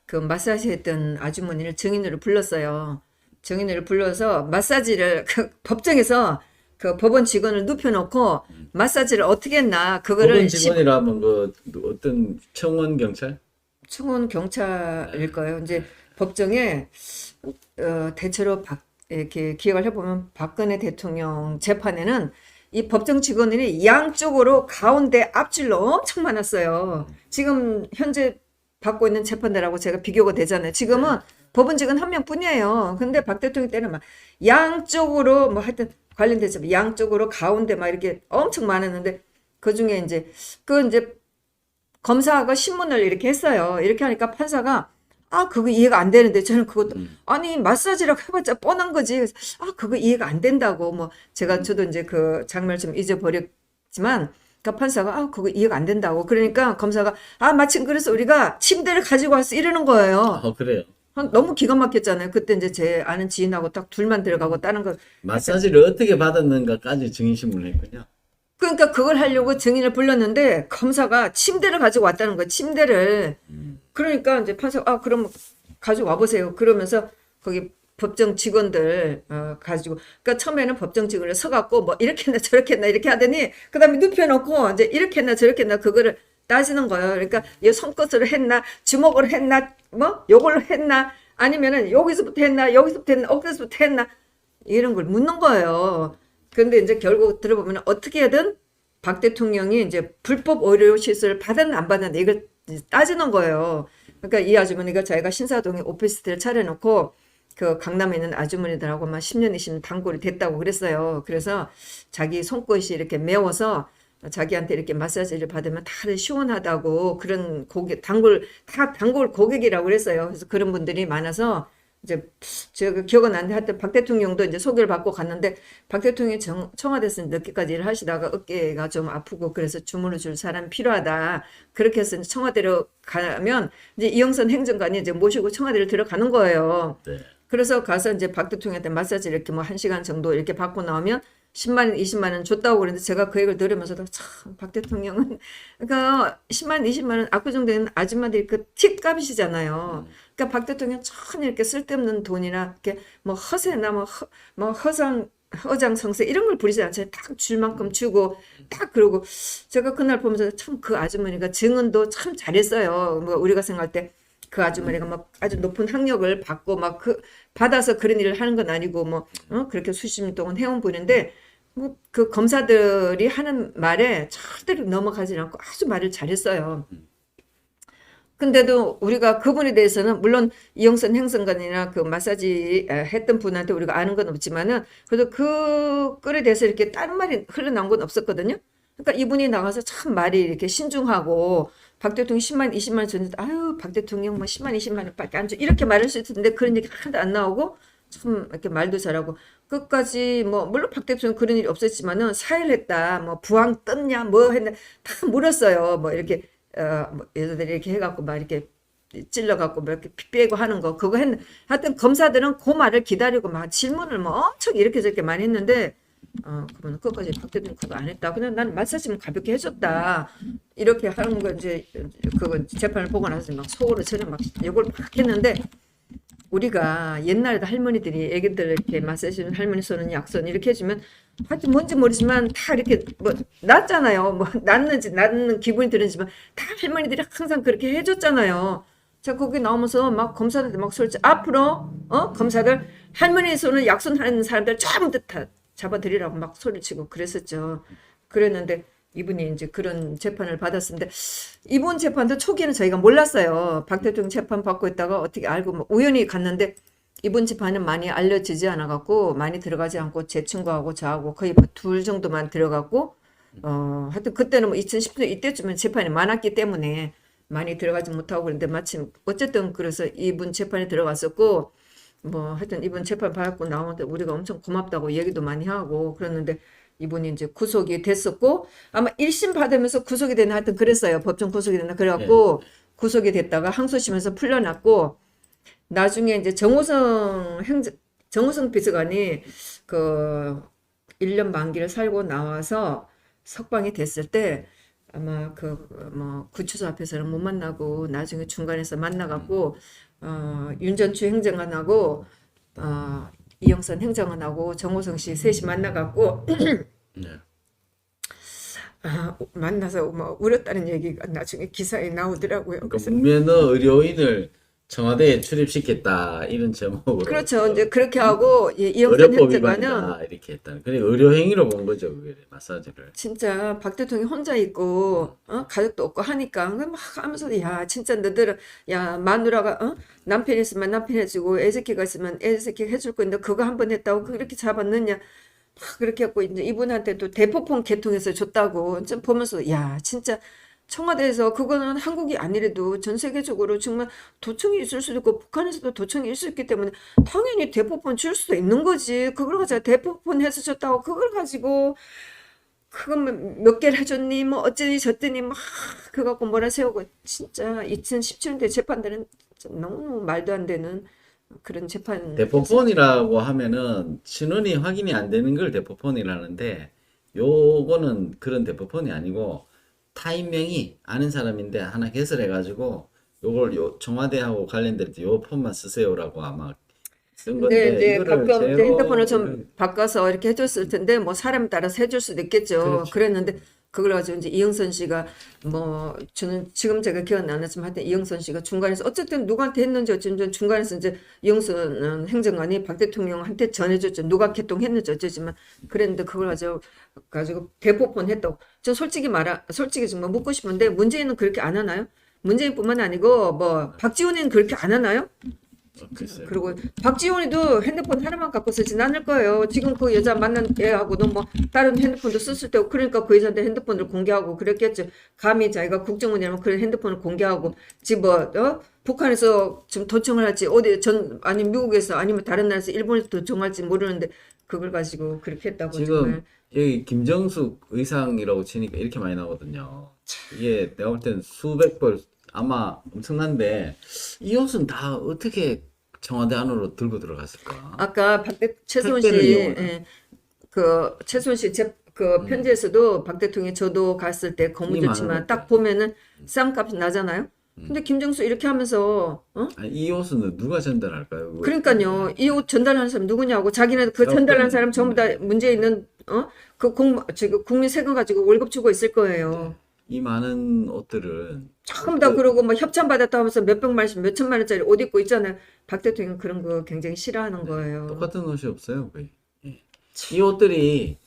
B: 그 마사지 했던 아주머니를 증인으로 불렀어요. 증인으를 불러서 마사지를 그 법정에서 그 법원 직원을 눕혀놓고 마사지를 어떻게 했나
A: 법원
B: 그거를
A: 직원이라 하면 그 어떤 청원 경찰?
B: 청원 경찰일 거예요. 이제 법정에 대체로 이렇게 기억을 해보면 박근혜 대통령 재판에는 이 법정 직원들이 양쪽으로 가운데 앞줄로 엄청 많았어요. 지금 현재 받고 있는 재판들하고 제가 비교가 되잖아요. 지금은 법원 직원 한 명뿐이에요. 근데 박 대통령 때는 막 양쪽으로 뭐 하여튼 관련된 재판 양쪽으로 가운데 막 이렇게 엄청 많았는데 그 중에 이제 검사가 신문을 이렇게 했어요. 이렇게 하니까 판사가 그거 이해가 안 되는데 저는 그것도 아니 마사지라고 해봤자 뻔한 거지. 그래서 그거 이해가 안 된다고 뭐 저도 이제 그 장면을 좀 잊어버렸지만 그러니까 판사가 그거 이해가 안 된다고 그러니까 검사가 마침 그래서 우리가 침대를 가지고 와서 이러는 거예요.
A: 그래요.
B: 너무 기가 막혔잖아요. 그때 이제 제 아는 지인하고 딱 둘만 들어가고 다른 거
A: 마사지를 어떻게 받았는가까지 증인신문을 했군요.
B: 그러니까 그걸 하려고 증인을 불렀는데 검사가 침대를 가지고 왔다는 거예요. 침대를. 그러니까 이제 판사가 그럼 가지고 와보세요. 그러면서 거기 법정 직원들 가지고 그러니까 처음에는 법정 직원을 서갖고 뭐 이렇게 했나 저렇게 했나 이렇게 하더니 그다음에 눕혀놓고 이제 이렇게 했나 저렇게 했나 그거를 따지는 거예요. 그러니까 얘 손끝으로 했나 주먹으로 했나 뭐 요걸로 했나 아니면은 여기서부터 했나 어디서부터 했나 이런 걸 묻는 거예요. 근데 이제 결국 들어보면 어떻게든 박 대통령이 이제 불법 의료 시술을 받았나 안 받았나 이걸 따지는 거예요. 그러니까 이 아주머니가 자기가 신사동에 오피스텔을 차려놓고 그 강남에 있는 아주머니들하고 막 10년, 20년 단골이 됐다고 그랬어요. 그래서 자기 손끝이 이렇게 매워서 자기한테 이렇게 마사지를 받으면 다들 시원하다고 그런 단골 고객이라고 그랬어요. 그래서 그런 분들이 많아서 이제 제가 기억은 안 나는데 하여튼 박 대통령도 이제 소개를 받고 갔는데 박 대통령이 청와대에서 늦게까지 일을 하시다가 어깨가 좀 아프고 그래서 주문을 줄 사람이 필요하다. 그렇게 해서 이제 청와대로 가면 이제 이영선 행정관이 이제 모시고 청와대를 들어가는 거예요.
A: 네.
B: 그래서 가서 이제 박 대통령한테 마사지 이렇게 뭐 1시간 정도 이렇게 받고 나오면 10만 원, 20만 원 줬다고 그랬는데 제가 그 얘기를 들으면서도 참 박 대통령은 그러니까 10만 원, 20만 원 압구정 되는 아줌마들이 그 팁값이시잖아요. 그러니까 박 대통령 참 이렇게 쓸데없는 돈이나 이렇게 뭐 허세나 뭐 허장성세 이런 걸 부리지 않잖아요. 딱 줄 만큼 주고 딱 그러고 제가 그날 보면서 참 그 아주머니가 증언도 참 잘했어요. 뭐 우리가 생각할 때 그 아주머니가 막 아주 높은 학력을 받고 막 받아서 그런 일을 하는 건 아니고 뭐 그렇게 수십 년 동안 해온 분인데 뭐 그 검사들이 하는 말에 절대로 넘어가지 않고 아주 말을 잘했어요. 근데도 우리가 그분에 대해서는 물론 이영선 행정관이나 그 마사지 했던 분한테 우리가 아는 건 없지만은 그래도 그 글에 대해서 이렇게 다른 말이 흘러나온 건 없었거든요. 그러니까 이분이 나가서 참 말이 이렇게 신중하고 박 대통령 10만 20만 원 줬는데 박 대통령 뭐 10만 20만 원밖에 안 줘 이렇게 말할 수 있었는데 그런 얘기 하나도 안 나오고 참 이렇게 말도 잘하고 끝까지 뭐 물론 박 대통령 그런 일이 없었지만은 사일했다 뭐 부항 떴냐 뭐 했나 다 물었어요. 뭐 이렇게 뭐 여자들이 이렇게 해갖고 막 이렇게 찔러갖고 뭐 이렇게 피 빼고 하는 거 그거 하여튼 검사들은 그 말을 기다리고 막 질문을 뭐 엄청 이렇게 저렇게 많이 했는데 그러면 끝까지 박 대통령 그거 안 했다. 그냥 나는 마사지만 가볍게 해줬다. 이렇게 하는 거 이제 그거 재판을 보고 나서 막 속으로 저는 막 욕을 막 했는데 우리가 옛날에도 할머니들이 애기들 이렇게 마사지 할머니 손은 약손 이렇게 해주면 하여튼 뭔지 모르지만 다 이렇게 뭐 낫잖아요. 뭐 낫는 기분이 들지만 다 할머니들이 항상 그렇게 해줬잖아요. 자 거기 나오면서 막 검사들 막 솔직히 앞으로 검사들 할머니 손은 약손 하는 사람들 전부 다 잡아들이라고 막 소리치고 그랬었죠. 그랬는데 이분이 이제 그런 재판을 받았는데 이번 재판도 초기에는 저희가 몰랐어요. 박 대통령 재판 받고 있다가 어떻게 알고 뭐 우연히 갔는데 이번 재판은 많이 알려지지 않아갖고 많이 들어가지 않고 제 친구하고 저하고 거의 뭐 둘 정도만 들어갔고 하여튼 그때는 뭐 2010년 이때쯤엔 재판이 많았기 때문에 많이 들어가지 못하고 그런데 마침 어쨌든 그래서 이분 재판에 들어갔었고 뭐 하여튼 이분 재판 받고 나오는데 우리가 엄청 고맙다고 얘기도 많이 하고 그랬는데 이분이 이제 구속이 됐었고 아마 1심 받으면서 구속이 되나 하여튼 그랬어요. 법정 구속이 됐나
A: 예.
B: 그래갖고 구속이 됐다가 항소심에서 풀려났고 나중에 이제 정호성 비서관이 그 1년 만기를 살고 나와서 석방이 됐을 때 아마 그 뭐 구치소 앞에서는 못 만나고 나중에 중간에서 만나갖고 윤전추 행정관하고 이영선 행정관하고 정호성 씨 셋이 만나갖고
A: 네.
B: 만나서 뭐 울었다는 얘기가 나중에 기사에 나오더라고요.
A: 그러니까
B: 그래서
A: 무면허 의료인을 청와대에 출입시켰다 이런 제목으로
B: 그렇죠. 이제 그렇게 하고 이영선
A: 의료법
B: 행정관은
A: 위반이다 이렇게 했다는. 그래 의료행위로 본 거죠 그게 마사지를.
B: 진짜 박 대통령이 혼자 있고 가족도 없고 하니까 막 하면서 야 진짜 너들은 야 마누라가 남편 있으면 남편 해주고 애 새끼가 있으면 애 새끼 해줄 건데 그거 한 번 했다고 그렇게 잡았느냐 막 그렇게 했고 이제 이분한테도 대포폰 개통해서 줬다고 좀 보면서 야 진짜 청와대에서 그거는 한국이 아니래도 전 세계적으로 정말 도청이 있을 수도 있고 북한에서도 도청이 있을 수 있기 때문에 당연히 대포폰 줄 수도 있는 거지 그걸 가지고 대포폰 해서 줬다고 그걸 가지고 그거 몇 개를 해줬니 뭐 어쩌니 저쩌니 막 그거 갖고 뭐라 세우고 진짜 2017년대 재판들은 진짜 너무 말도 안 되는 그런 재판
A: 대포폰이라고 하면은 신원이 확인이 안 되는 걸 대포폰이라는데 요거는 그런 대포폰이 아니고 타인명이 아는 사람인데 하나 개설해가지고 요걸 요 청와대하고 관련될 때 요 폰만 쓰세요라고 아마 쓴
B: 근데
A: 건데
B: 이제
A: 이거를
B: 가끔 이제 핸드폰을 좀
A: 제로
B: 바꿔서 이렇게 해줬을 텐데 뭐 사람 따라서 해줄 수도 있겠죠.
A: 그렇죠.
B: 그랬는데 그걸 가지고 이제 이영선 씨가 뭐 저는 지금 제가 기억은 안 나지만 하여튼 이영선 씨가 중간에서 어쨌든 누구한테 했는지 어쨌든 중간에서 이제 이영선 행정관이 박 대통령한테 전해줬죠. 누가 개통했는지 어쩌지만 그랬는데 그걸 가지고 대포폰 했다고. 저 솔직히 정말 묻고 싶은데 문재인은 그렇게 안 하나요? 문재인뿐만 아니고 뭐 박지원은 그렇게 안 하나요?
A: 글쎄요.
B: 그리고 박지원이도 핸드폰 하나만 갖고 쓰진 않을 거예요. 지금 그 여자 만난 애하고도 뭐 다른 핸드폰도 썼을 때고 그러니까 그 여자한테 핸드폰을 공개하고 그랬겠죠. 감히 자기가 국정원이라면 그런 핸드폰을 공개하고 지금 북한에서 지금 도청을 할지 어디 아니 미국에서 아니면 다른 나라에서 일본에서 도청할지 모르는데 그걸 가지고 그렇게 했다고
A: 지금
B: 정말
A: 여기 김정숙 의상이라고 치니까 이렇게 많이 나오거든요. 이게 내가 볼 때는 수백 벌 아마 엄청난데 이 옷은 다 어떻게 청와대 안으로 들고 들어갔을까?
B: 아까 최소원 씨
A: 택배를 이용을.
B: 그 최소원 씨 그 편지에서도 박 대통령이 저도 갔을 때
A: 이
B: 건물
A: 많은
B: 좋지만 딱
A: 것들.
B: 보면은 쌍값 나잖아요. 근데 김정수 이렇게 하면서
A: 아니, 이 옷은 누가 전달할까요? 그거?
B: 그러니까요. 이 옷 전달하는 사람 누구냐고 자기네 그 전달하는 사람 전부 다 문제 있는 지금 국민 세금 가지고 월급 주고 있을 거예요.
A: 이 많은 옷들은
B: 전부 다 그러고 뭐 협찬 받았다 하면서 몇백만원씩 몇천만 원짜리 옷 입고 있잖아요. 박 대통령 그런 거 굉장히 싫어하는 거예요.
A: 똑같은 옷이 없어요, 거의. 예. 이 옷들이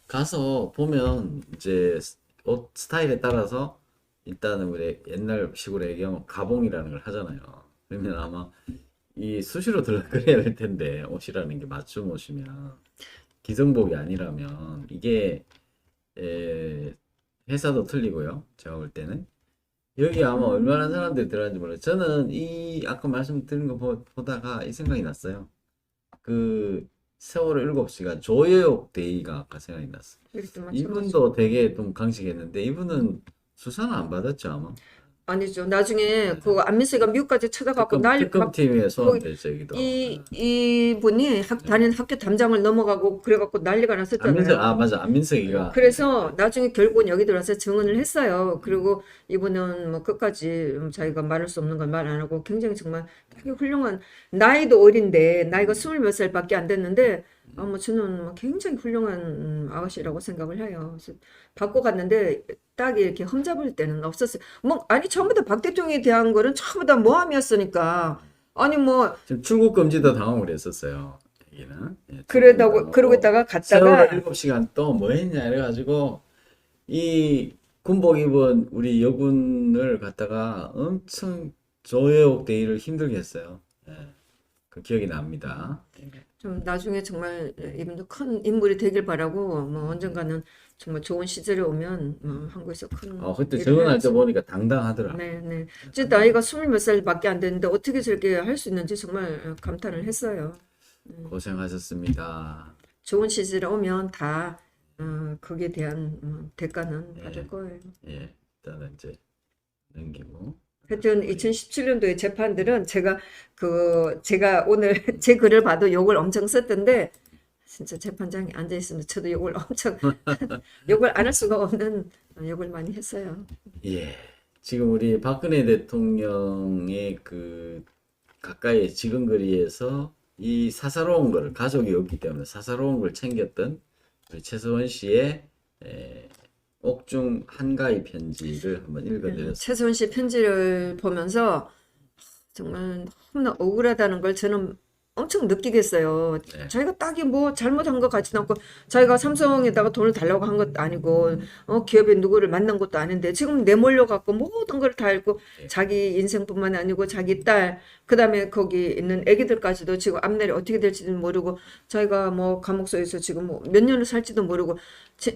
A: 가서 보면 이제 옷 스타일에 따라서 일단은 우리 옛날 식으로 얘기하면 가봉이라는 걸 하잖아요. 그러면 아마 이 수시로 들락거려야 될 텐데 옷이라는 게 맞춤 옷이면 기성복이 아니라면 이게 회사도 틀리고요. 제가 볼 때는 여기 아마 얼마나 사람들이 들어가는지 몰라요. 저는 이 아까 말씀드린 거 보다가 이 생각이 났어요. 그 세월호 7시간 조여옥 데이가 아까 생각이 났어요. 이분도 되게 좀 강식했는데 이분은 수사는 안 받았죠 아마.
B: 아니죠. 나중에 그 안민수가 미국까지 찾아가고
A: 특검팀에 소환됐죠 여기도.
B: 이분이 다니는 학교 담장을 넘어가고 그래갖고 난리가 났었잖아요.
A: 맞아 안민석이가.
B: 그래서 나중에 결국은 여기 들어와서 증언을 했어요. 그리고 이분은 뭐 끝까지 자기가 말할 수 없는 걸 말 안 하고 굉장히 정말 되게 훌륭한 나이도 어린데 나이가 20몇 살밖에 안 됐는데 뭐 저는 뭐 굉장히 훌륭한 아가씨라고 생각을 해요. 그래서 받고 갔는데 딱 이렇게 흠잡을 때는 없었어요. 뭐 아니 전부 다 박 대통령에 대한 거는 전부 다 모함이었으니까 아니 뭐
A: 지금 출국 금지도 당하고 그랬었어요. 여기는. 예,
B: 그러고 있다가 갔다가
A: 세월호 7시간 또 뭐 했냐 이래가지고 이 군복 입은 우리 여군을 갖다가 엄청 조여옥 데이를 힘들게 했어요. 예, 그 기억이 납니다.
B: 좀 나중에 정말 이분도 큰 인물이 되길 바라고 뭐 언젠가는 정말 좋은 시절에 오면 한국에서 큰
A: 그때
B: 일을
A: 정언할 때
B: 해야지.
A: 보니까 당당하더라.
B: 네. 이제 나이가 20몇 살밖에 안 됐는데 어떻게 저렇게 할 수 있는지 정말 감탄을 했어요.
A: 고생하셨습니다.
B: 좋은 시절에 오면 다 거기에 대한 대가는 받을
A: 예,
B: 거예요.
A: 예, 일단은 이제 넘기고.
B: 하여튼 2017년도의 재판들은 제가 오늘 제 글을 봐도 욕을 엄청 썼던데 진짜 재판장에 앉아 있으면 저도 욕을 엄청 욕을 안 할 수가 없는 욕을 많이 했어요.
A: 예, 지금 우리 박근혜 대통령의 그 가까이 지근거리에서 이 사사로운 거를 가족이 없기 때문에 사사로운 걸 챙겼던 우리 최서원 씨의 옥중 한가위 편지를 한번 읽어드렸습니다.
B: 최소은 씨 편지를 보면서 정말 너무나 억울하다는 걸 저는 엄청 느끼겠어요.
A: 네.
B: 자기가 딱히 뭐 잘못한 것 같지도 않고 자기가 삼성에다가 돈을 달라고 한 것도 아니고 기업에 누구를 만난 것도 아닌데 지금 내몰려 갖고 모든 걸 다 잃고
A: 네.
B: 자기 인생뿐만 아니고 자기 딸 그다음에 거기 있는 애기들까지도 지금 앞날이 어떻게 될지도 모르고 자기가 뭐 감옥소에서 지금 뭐 몇 년을 살지도 모르고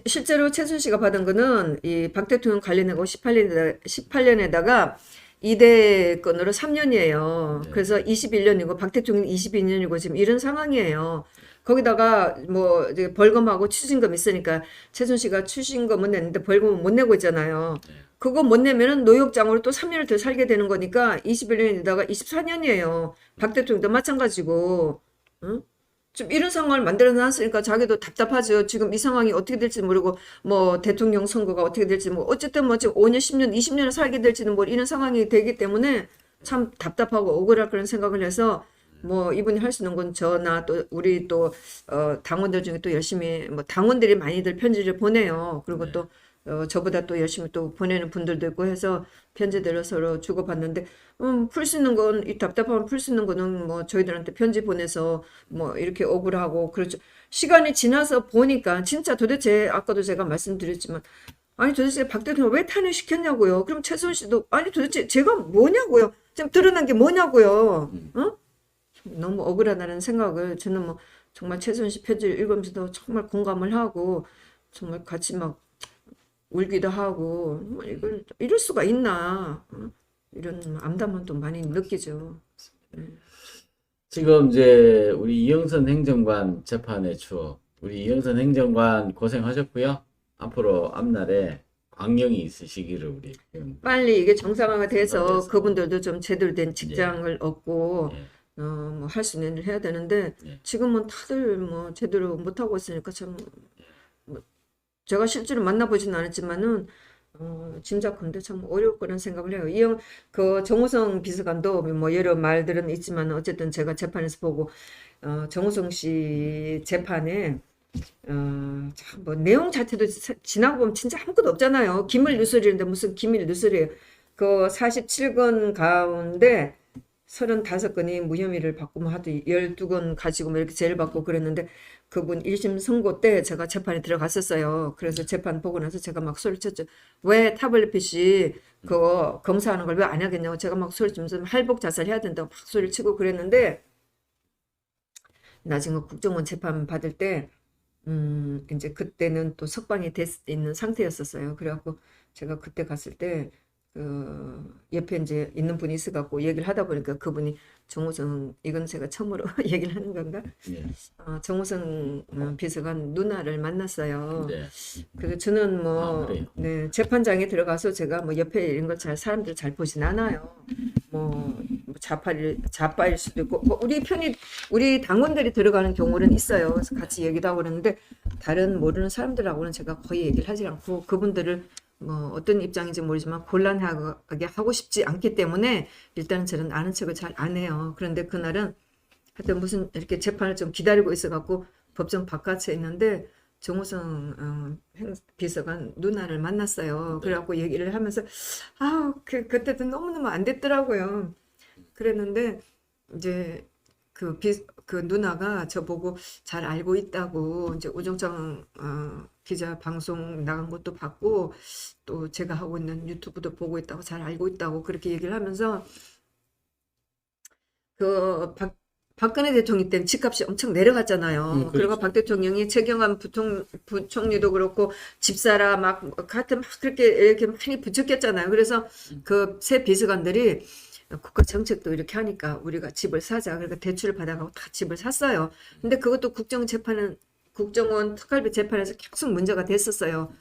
B: 실제로 최순 씨가 받은 거는 이 박 대통령 관련하고 18년에다가 2대 건으로 3년이에요.
A: 네.
B: 그래서 21년이고 박 대통령 22년이고 지금 이런 상황이에요. 거기다가 뭐 이제 벌금하고 추징금 있으니까 최순 씨가 추징금은 냈는데 벌금은 못 내고 있잖아요. 그거 못 내면은 노역장으로 또 3년을 더 살게 되는 거니까 21년에다가 24년이에요. 박 대통령도 마찬가지고. 응? 좀 이런 상황을 만들어 놨으니까 자기도 답답하죠. 지금 이 상황이 어떻게 될지 모르고 뭐 대통령 선거가 어떻게 될지 뭐 어쨌든 뭐 지금 5년, 10년, 20년을 살게 될지는 뭐 이런 상황이 되기 때문에 참 답답하고 억울할 그런 생각을 해서 뭐 이분이 할 수 있는 건 저나 또 우리 또 당원들 중에 또 열심히 뭐 당원들이 많이들 편지를 보내요. 그리고 또 저보다 또 열심히 또 보내는 분들도 있고 해서 편지들을 서로 주고받는데 풀 수 있는 건 이 답답함을 풀 수 있는 거는 뭐 저희들한테 편지 보내서 뭐 이렇게 억울하고 그렇죠. 시간이 지나서 보니까 진짜 도대체 아까도 제가 말씀드렸지만 아니 도대체 박 대통령 왜 탄핵시켰냐고요. 그럼 최소은 씨도 아니 도대체 제가 뭐냐고요. 지금 드러난 게 뭐냐고요. 어? 너무 억울하다는 생각을 저는 뭐 정말 최소은 씨 편지를 읽으면서도 정말 공감을 하고 정말 같이 막 울기도 하고 뭐 이걸 이럴 수가 있나 이런 암담함도 많이 느끼죠.
A: 지금 이제 우리 이영선 행정관 재판의 추억, 우리 이영선 행정관 고생하셨고요. 앞으로 앞날에 광명이 있으시기를 우리
B: 빨리 이게 정상화가 돼서
A: 정상화돼서.
B: 그분들도 좀 제대로 된 직장을 얻고
A: 예,
B: 뭐 할 수 있는 일을 해야 되는데
A: 예.
B: 지금은 다들 뭐 제대로 못 하고 있으니까 참 뭐 제가 실제로 만나보지는 않았지만은 짐작컨대 참 어려울 거란 생각을 해요. 그 정호성 비서관도 뭐 여러 말들은 있지만 어쨌든 제가 재판에서 보고 정호성 씨 재판에 참 뭐 내용 자체도 지나고 보면 진짜 아무것도 없잖아요. 기밀 누설이는데 무슨 기밀 누설이에요. 그 47건 가운데 35건이 무혐의를 받고 뭐 하도 12건 가지고 뭐 이렇게 제일 받고 그랬는데 그분 1심 선고 때 제가 재판에 들어갔었어요. 그래서 재판 보고 나서 제가 막 소리쳤죠. 왜 타블릿PC 그거 검사하는 걸 왜 안 하겠냐고 제가 막 소리치면서 할복 자살해야 된다고 막 소리를 치고 그랬는데 나중에 국정원 재판 받을 때 이제 그때는 또 석방이 있는 상태였었어요. 그래갖고 제가 그때 갔을 때 옆에 이제 있는 분이 있어갖고 얘기를 하다 보니까 그분이 정호성 이건 제가 처음으로 얘기를 하는 건가?
A: 예.
B: 정호성 비서관 누나를 만났어요.
A: 네.
B: 그래서 저는 뭐
A: 그래요?
B: 네, 재판장에 들어가서 제가 뭐 옆에 이런 거 잘 사람들 잘 보진 않아요. 뭐 좌파일 수도 있고 뭐 우리 당원들이 들어가는 경우는 있어요. 그래서 같이 얘기도 하고 그러는데 다른 모르는 사람들하고는 제가 거의 얘기를 하지 않고 그분들을 뭐 어떤 입장인지 모르지만 곤란하게 하고 싶지 않기 때문에 일단은 저는 아는 척을 잘 안 해요. 그런데 그날은 하여튼 무슨 이렇게 재판을 좀 기다리고 있어갖고 법정 바깥에 있는데 정호성 비서관 누나를 만났어요. 그래갖고 얘기를 하면서 그때도 너무너무 안 됐더라고요. 그랬는데 이제 그 누나가 저보고 잘 알고 있다고 이제 우정정 기자 방송 나간 것도 봤고 또 제가 하고 있는 유튜브도 보고 있다고 잘 알고 있다고 그렇게 얘기를 하면서 그 박근혜 대통령 때는 집값이 엄청 내려갔잖아요. 그리고
A: 그렇죠.
B: 박 대통령이 최경환 부총리도 그렇고 집사라 막 같은 막 그렇게 이렇게 많이 부추겼잖아요. 그래서 그 새 비서관들이 국가 정책도 이렇게 하니까 우리가 집을 사자. 그러니까 대출을 받아가고 다 집을 샀어요. 근데 그것도 국정원 특활비 재판에서 계속 문제가 됐었어요.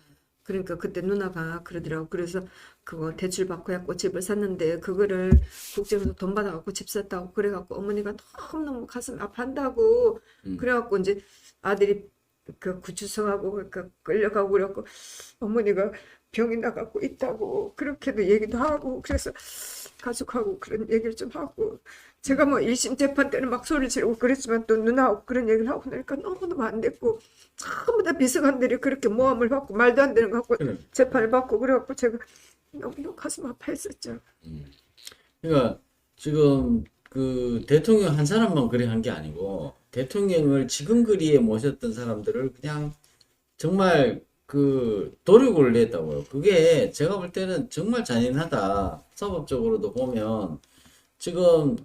B: 그러니까 그때 누나가 그러더라고. 그래서 그거 대출 받고 해갖고 집을 샀는데 그거를 국정에서 돈 받아갖고 집 샀다고 그래갖고 어머니가 너무너무 가슴 아파한다고.
A: 음.
B: 그래갖고 이제 아들이 그 구치소하고 그러니까 끌려가고 그래갖고 어머니가 병이 나갖고 있다고 그렇게도 얘기도 하고 그래서 가족하고 그런 얘기를 좀 하고 제가 뭐 1심 재판 때는 막 소리 지르고 그랬지만 또 누나하고 그런 얘기를 하고 나니까 너무너무 안 됐고 전부 다 비서관들이 그렇게 모함을 받고 말도 안 되는 거 갖고
A: 그래.
B: 재판을 받고 그래갖고 제가 너무 가슴 아파했었죠.
A: 그러니까 지금 그 대통령 한 사람만 그래 한 게 아니고 대통령을 지금 그리에 모셨던 사람들을 그냥 정말 그 도륙을 냈다고요. 그게 제가 볼 때는 정말 잔인하다. 사법적으로도 보면 지금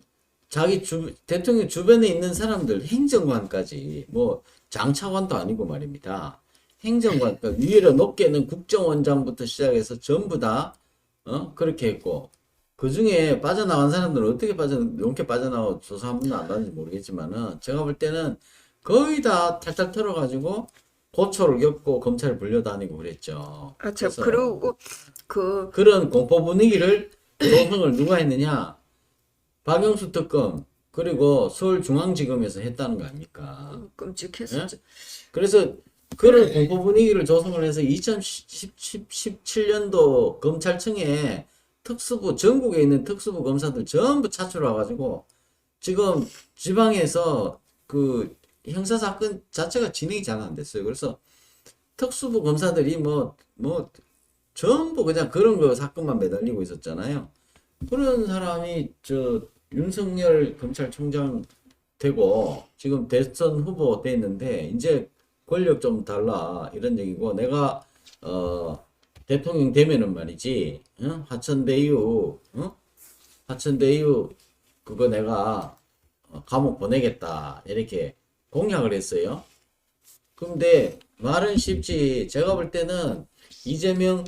A: 대통령 주변에 있는 사람들 행정관까지 뭐 장차관도 아니고 말입니다. 행정관 그러니까 위로 높게는 국정원장부터 시작해서 전부 다 그렇게 했고 그 중에 빠져나간 사람들은 어떻게 용케 빠져나와 조사 한 번도 안 받는지 모르겠지만은 제가 볼 때는 거의 다 탈탈 털어가지고 고초를 겪고 검찰에 불려다니고 그랬죠.
B: 아, 저
A: 그래서
B: 그러고 그
A: 그런 공포 분위기를 조성을 누가 했느냐? 박영수 특검 그리고 서울중앙지검에서 했다는 거 아닙니까? 예?
B: 끔찍했었죠.
A: 그래서 그런 공포 분위기를 조성을 해서 2017년도 검찰청에 전국에 있는 특수부 검사들 전부 차출해가지고 지금 지방에서 그 형사사건 자체가 진행이 잘 안 됐어요. 그래서 특수부 검사들이 전부 그냥 그런 거 사건만 매달리고 있었잖아요. 그런 사람이 윤석열 검찰총장 되고 지금 대선 후보 됐는데 이제 권력 좀 달라 이런 얘기고 내가 대통령 되면은 말이지 화천대유 그거 내가 감옥 보내겠다 이렇게 공약을 했어요. 근데 말은 쉽지 제가 볼 때는 이재명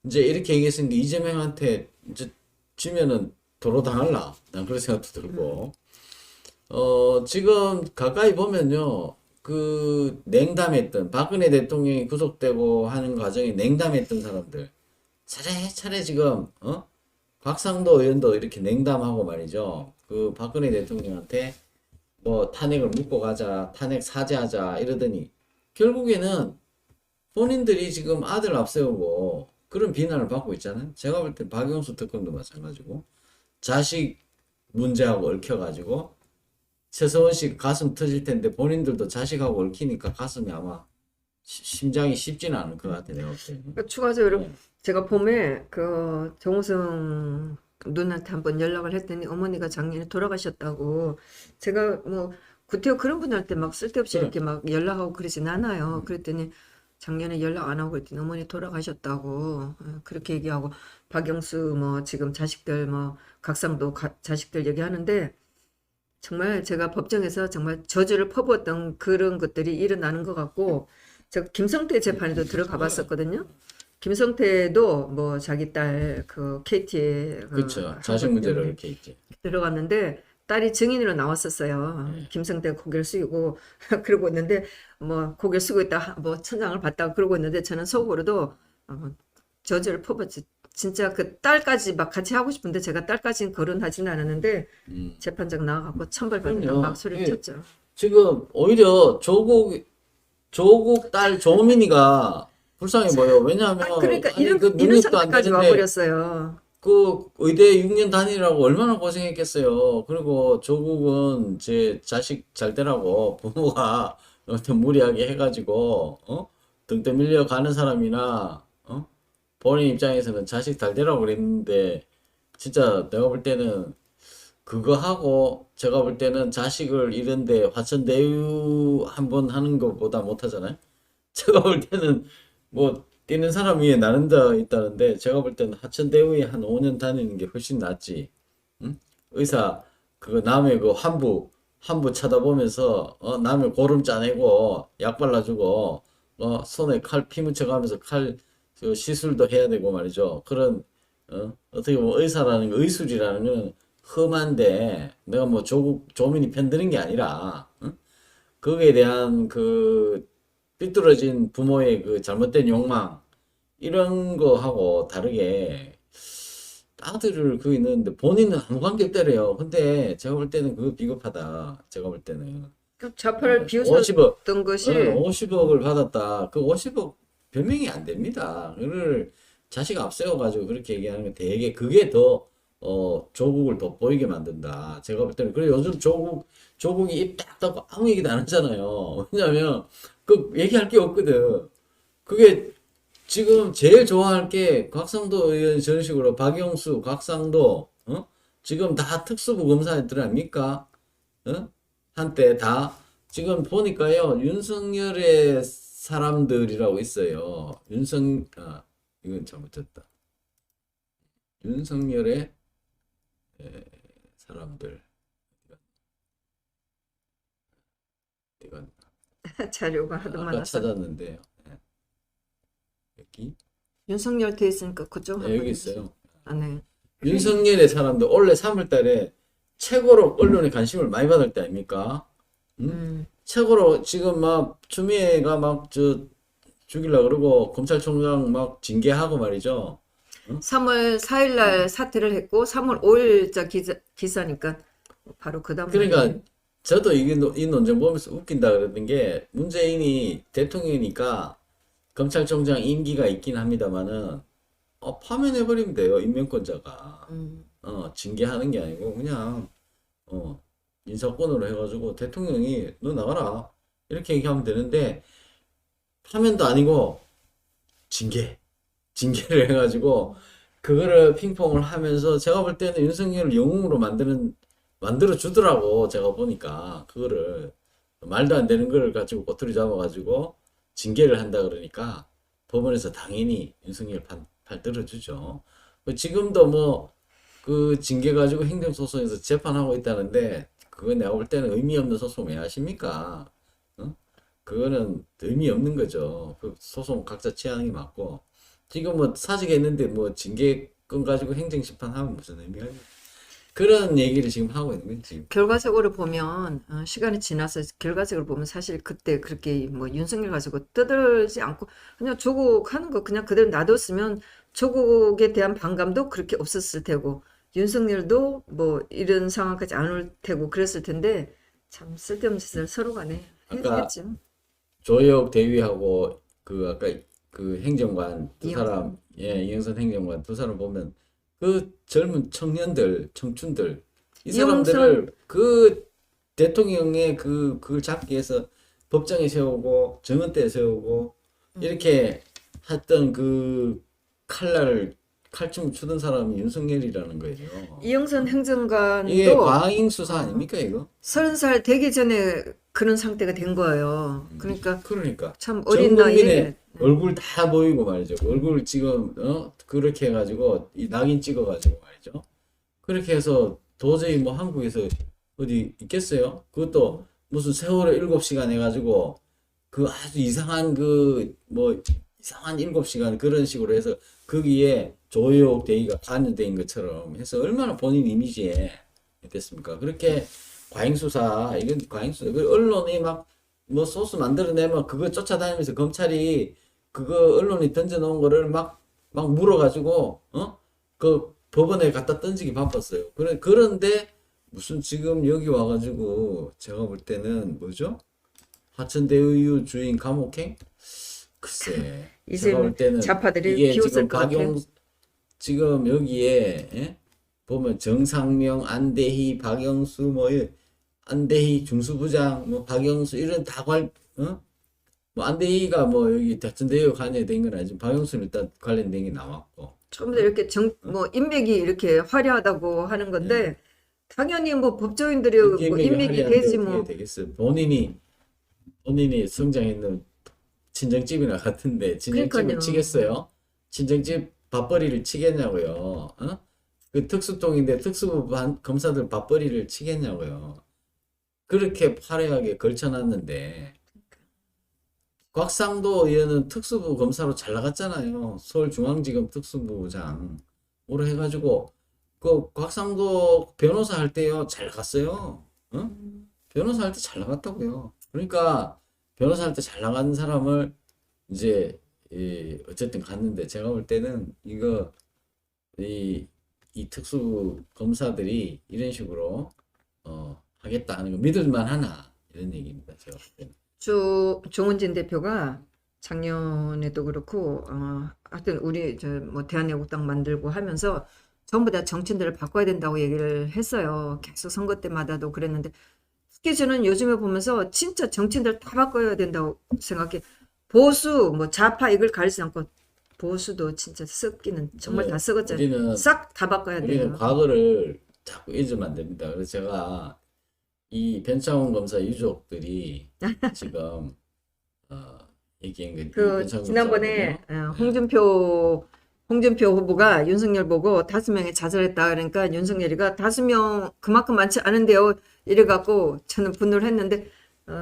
A: 이제 이렇게 얘기했으니까 이재명한테 이제 지면은 도로 당할라 난 그런 생각도 들고 지금 가까이 보면요 그 냉담했던 박근혜 대통령이 구속되고 하는 과정에 냉담했던 사람들 차례차례 지금 곽상도 의원도 이렇게 냉담하고 말이죠 그 박근혜 대통령한테 뭐 탄핵을 묻고 가자 탄핵 사죄하자 이러더니 결국에는 본인들이 지금 아들 앞세우고 그런 비난을 받고 있잖아요. 제가 볼 때 박영수 특검도 마찬가지고 자식 문제하고 얽혀가지고 최서원 씨 가슴 터질 텐데 본인들도 자식하고 얽히니까 가슴이 아마 심장이 쉽지는 않을 것 같아 내가 볼 때는.
B: 그러니까 추가적으로
A: 네.
B: 제가 봄에 그 정우성 누나한테 한번 연락을 했더니 어머니가 작년에 돌아가셨다고 제가 뭐 구태여 그런 분한테 막 쓸데없이
A: 그래.
B: 이렇게 막 연락하고 그러진 않아요. 그랬더니 작년에 연락 안 하고 그랬더니 어머니 돌아가셨다고 그렇게 얘기하고 박영수 뭐 지금 자식들 뭐 각상도 자식들 얘기하는데 정말 제가 법정에서 정말 저주를 퍼부었던 그런 것들이 일어나는 것 같고 제가 김성태 재판에도 들어가 봤었거든요. 김성태도 뭐 자기 딸 그 KT에
A: 그렇죠. 자식 문제로 이렇게 있지.
B: 들어갔는데 딸이 증인으로 나왔었어요. 김성태가 고개를 숙이고 그러고 있는데 뭐 고개를 숙이고 있다 뭐 천장을 봤다고 그러고 있는데 저는 속으로도 저주를 퍼붓지. 진짜 그 딸까지 막 같이 하고 싶은데 제가 딸까지는 거론하지는 않았는데 재판장 나와갖고 천벌받는다고
A: 그럼요.
B: 막 소리를
A: 예.
B: 쳤죠.
A: 지금 오히려 조국 딸 조민이가 불쌍해 보여. 왜냐하면
B: 그러니까
A: 아니
B: 이런
A: 그
B: 이런
A: 능력도 안
B: 상태까지
A: 되는데
B: 와버렸어요.
A: 그 의대 6년 다니라고 얼마나 고생했겠어요. 그리고 조국은 제 자식 잘 되라고 부모가 어떤 무리하게 해가지고 등 떠밀려 가는 사람이나 본인 입장에서는 자식 잘 되라고 그랬는데 진짜 내가 볼 때는 그거 하고 제가 볼 때는 자식을 잃은데 화천대유 한 번 하는 것보다 못하잖아요. 제가 볼 때는 뭐 뛰는 사람 위에 나는 데 있다는데 제가 볼 때는 하천대유에 한 5년 다니는 게 훨씬 낫지. 응? 의사 그거 남의 그 한부 쳐다보면서 남의 고름 짜내고 약 발라주고 손에 칼 피 묻혀가면서 칼 시술도 해야 되고 말이죠. 그런 어떻게 보면 의사라는 거, 의술이라는 건 험한데 내가 뭐 조국 조민이 편드는 게 아니라 거기에 대한 그 삐뚤어진 부모의 그 잘못된 욕망 이런 거하고 다르게 아들을 그거 있는데 본인은 아무 관계 없대래요. 근데 제가 볼 때는 그거 비겁하다. 제가 볼 때는
B: 그 좌파를
A: 50억,
B: 비웃었던 것이
A: 50억을 받았다. 그 50억 변명이 안 됩니다. 그를 자식 앞세워가지고 그렇게 얘기하는 게 되게 그게 더 조국을 돋보이게 만든다. 제가 볼 때는. 그리고 요즘 조국이 입 딱 닫고 아무 얘기도 안 하잖아요. 왜냐면 그 얘기할 게 없거든. 그게 지금 제일 좋아할 게 곽상도 의원 저런 식으로 박영수, 곽상도, 지금 다 특수부 검사들 아닙니까? 한때 다 지금 보니까요 윤석열의 사람들이라고 있어요. 이건 잘못했다. 윤석열의 사람들 이건
B: 자료가 하도
A: 아까
B: 많아서
A: 찾았는데요. 여기
B: 윤석열 돼 있으니까 그쪽 한번
A: 여기 있어요.
B: 아, 네.
A: 윤석열의 사람들 올해 3월 달에 최고로 언론에 관심을 많이 받을 때 아닙니까? 최고로 지금 막 추미애가 막 죽이려고 그러고 검찰총장 막 징계하고 말이죠.
B: 3월 4일 날 사퇴를 했고 3월 5일자 기사니까 바로 그 다음
A: 그러니까 저도 이 논쟁 보면서 웃긴다 그러는 게 문재인이 대통령이니까 검찰총장 임기가 있긴 합니다만은 파면해버리면 돼요. 임명권자가. 징계하는 게 아니고 그냥 인사권으로 해가지고 대통령이 너 나가라 이렇게 얘기하면 되는데 파면도 아니고 징계를 해가지고 그거를 핑퐁을 하면서 제가 볼 때는 윤석열을 영웅으로 만들어 주더라고. 제가 보니까 그거를 말도 안 되는 걸 가지고 꼬투리 잡아가지고 징계를 한다 그러니까 법원에서 당연히 윤석열 팔 들어주죠. 지금도 뭐 그 징계 가지고 행정소송에서 재판하고 있다는데 그거 내가 볼 때는 의미 없는 소송 왜 하십니까? 그거는 의미 없는 거죠. 그 소송 각자 취향이 맞고 지금 뭐 사직했는데 뭐 징계권 가지고 행정심판하면 무슨 의미가 있나? 그런 얘기를 지금 하고 있는 거지.
B: 결과적으로 보면 시간이 지나서 결과적으로 보면 사실 그때 그렇게 뭐 윤석열 가지고 떠들지 않고 그냥 조국 하는 거 그냥 그대로 놔뒀으면 조국에 대한 반감도 그렇게 없었을 테고 윤석열도 뭐 이런 상황까지 안 올 테고 그랬을 텐데 참 쓸데없는 짓을 서로 간에
A: 아까
B: 했지.
A: 조혁 대위하고 그 아까 그 행정관 두
B: 이영선.
A: 사람, 이영선 행정관 두 사람 보면 그 젊은 청년들, 청춘들 이
B: 이영선
A: 사람들을 그 대통령의 그걸 잡기 위해서 법정에 세우고 정은대에 세우고 이렇게 했던 그 칼춤을 추던 사람이 윤석열이라는 거예요.
B: 이영선
A: 이게
B: 행정관도
A: 과잉 수사 아닙니까 이거?
B: 30살 되기 전에 그런 상태가 된 거예요. 그러니까
A: 그러니까
B: 참
A: 전
B: 어린
A: 국민의
B: 나이에
A: 얼굴 다 보이고 말이죠. 얼굴 지금 그렇게 해가지고 이 낙인 찍어가지고 말이죠. 그렇게 해서 도저히 뭐 한국에서 어디 있겠어요? 그것도 무슨 세월호 7시간 해가지고 그 아주 이상한 그 뭐 이상한 7시간 그런 식으로 해서 거기에 조혁 대위가 관여된 것처럼 해서 얼마나 본인 이미지에 됐습니까? 그렇게 과잉수사 이건 과잉수사 그 언론이 막 뭐 소스 만들어내면 그거 쫓아다니면서 검찰이 그거 언론이 던져놓은 거를 막 물어가지고 그 법원에 갖다 던지기 바빴어요. 그런데 무슨 지금 여기 와가지고 제가 볼 때는 뭐죠? 화천대유 주인 감옥행? 글쎄 제가 볼
B: 이제는
A: 때는
B: 좌파들이
A: 이게
B: 비웃을
A: 지금
B: 것 같아요.
A: 지금 여기에 보면 정상명, 안대희, 박영수 안대희 중수부장 뭐 박영수 이런 뭐 안대희가 뭐 여기 화천대유 관여된 건 아니지만 박영수는 일단 관련된 게 나왔고
B: 처음부터 이렇게 뭐 인맥이 이렇게 화려하다고 하는 건데 당연히 뭐 법조인들이 뭐
A: 인맥이
B: 인맥이
A: 화려한데
B: 되지
A: 어떻게
B: 뭐.
A: 되겠어요? 본인이 성장했는 친정집이나 같은데 친정집을
B: 그러니까요.
A: 치겠어요? 친정집 밥벌이를 치겠냐고요? 그 특수통인데 특수부 검사들 밥벌이를 치겠냐고요? 그렇게 화려하게 걸쳐놨는데 곽상도 의원은 특수부 검사로 잘 나갔잖아요. 서울중앙지검 특수부장으로 해가지고 그 곽상도 변호사 할 때요 잘 나갔어요. 어? 변호사 할 때 잘 나갔다고요. 그러니까 변호사 할 때 잘 나가는 사람을 이제 어쨌든 갔는데 제가 볼 때는 이거 이 특수 검사들이 이런 식으로 하겠다 하는 거 믿을만 하나 이런 얘기입니다. 제가 볼 때는.
B: 조원진 대표가 작년에도 그렇고 하여튼 우리 저 뭐 대한애국당 만들고 하면서 전부 다 정치인들을 바꿔야 된다고 얘기를 했어요. 계속 선거 때마다도 그랬는데 특히 저는 요즘에 보면서 진짜 정치인들 다 바꿔야 된다고 생각해. 보수 뭐 좌파 이걸 가리지 않고 보수도 진짜 썩기는 정말 다 썩었잖아요.
A: 우리는
B: 싹 다 바꿔야
A: 우리는
B: 돼요.
A: 과거를 자꾸 잊으면 안 됩니다. 그래서 제가 이 변창훈 검사 유족들이 지금 얘기한 게
B: 그
A: 변창훈
B: 지난번에
A: 검사거든요.
B: 홍준표 후보가 윤석열 보고 5명이 자살했다 그러니까 윤석열이가 5명 그만큼 많지 않은데요 이래갖고 저는 분노를 했는데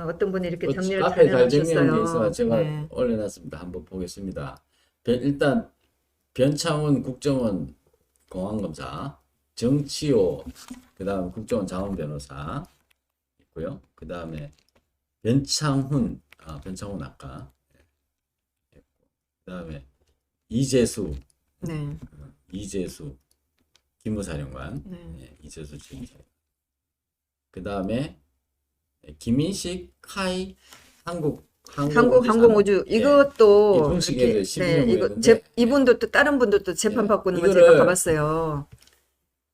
B: 어떤 분이 이렇게 정리를 잘
A: 앞에 잘 정리한 게 있어
B: 해놓으셨어요.
A: 제가
B: 네.
A: 올려놨습니다. 한번 보겠습니다. 일단 변창훈 국정원 공안검사, 정치호, 그 다음 국정원 자원 변호사 있고요. 그 다음에 변창훈 아까 그 다음에 이재수
B: 네.
A: 기무사령관,
B: 네.
A: 이재수 지금 그 다음에 김인식
B: 항공우주 이것도
A: 이 분식에
B: 이렇게
A: 12년
B: 이거
A: 후였는데
B: 이분도 또 다른 분도 또 재판
A: 예,
B: 받고 있는 거
A: 이거를
B: 제가 가봤어요.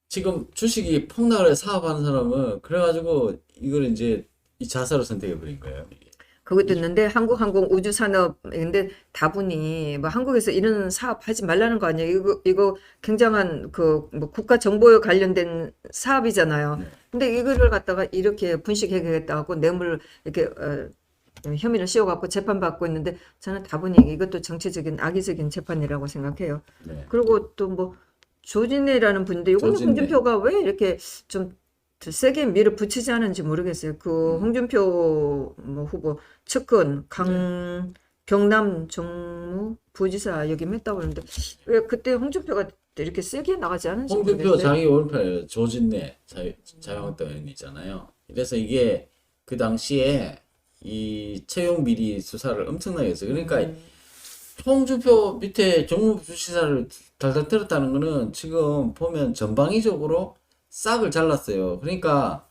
A: 지금 주식이 폭락을 해서 사업하는 사람은 그래가지고 이걸 이제 이 자사로 선택해 버린 거예요. 이게.
B: 그것도 있는데 한국항공우주산업인데 다분히 뭐 한국에서 이런 사업 하지 말라는 거 아니에요? 이거 굉장한 그 뭐 국가 정보에 관련된 사업이잖아요.
A: 네.
B: 근데 이거를 갖다가 이렇게 분식회계했다고 뇌물 이렇게 혐의를 씌워갖고 재판받고 있는데 저는 다분히 이것도 정치적인 악의적인 재판이라고 생각해요.
A: 네.
B: 그리고 또 뭐 조진래라는 분인데 이거는
A: 조진래.
B: 홍준표가 왜 이렇게 좀 더 세게 밀어붙이지 않은지 모르겠어요. 그 홍준표 뭐 후보 측근 경남 정무 부지사 역임했다고 그러는데 왜 그때 홍준표가 이렇게 세게 나가지 않은지
A: 홍준표
B: 모르겠어요.
A: 자기 오른편에 조진래 자유한국당 의원이잖아요. 그래서 이게 그 당시에 이 채용 비리 수사를 엄청나게 했어요. 그러니까 홍준표 밑에 정무부지사를 달달 들었다는 거는 지금 보면 전방위적으로 싹을 잘랐어요. 그러니까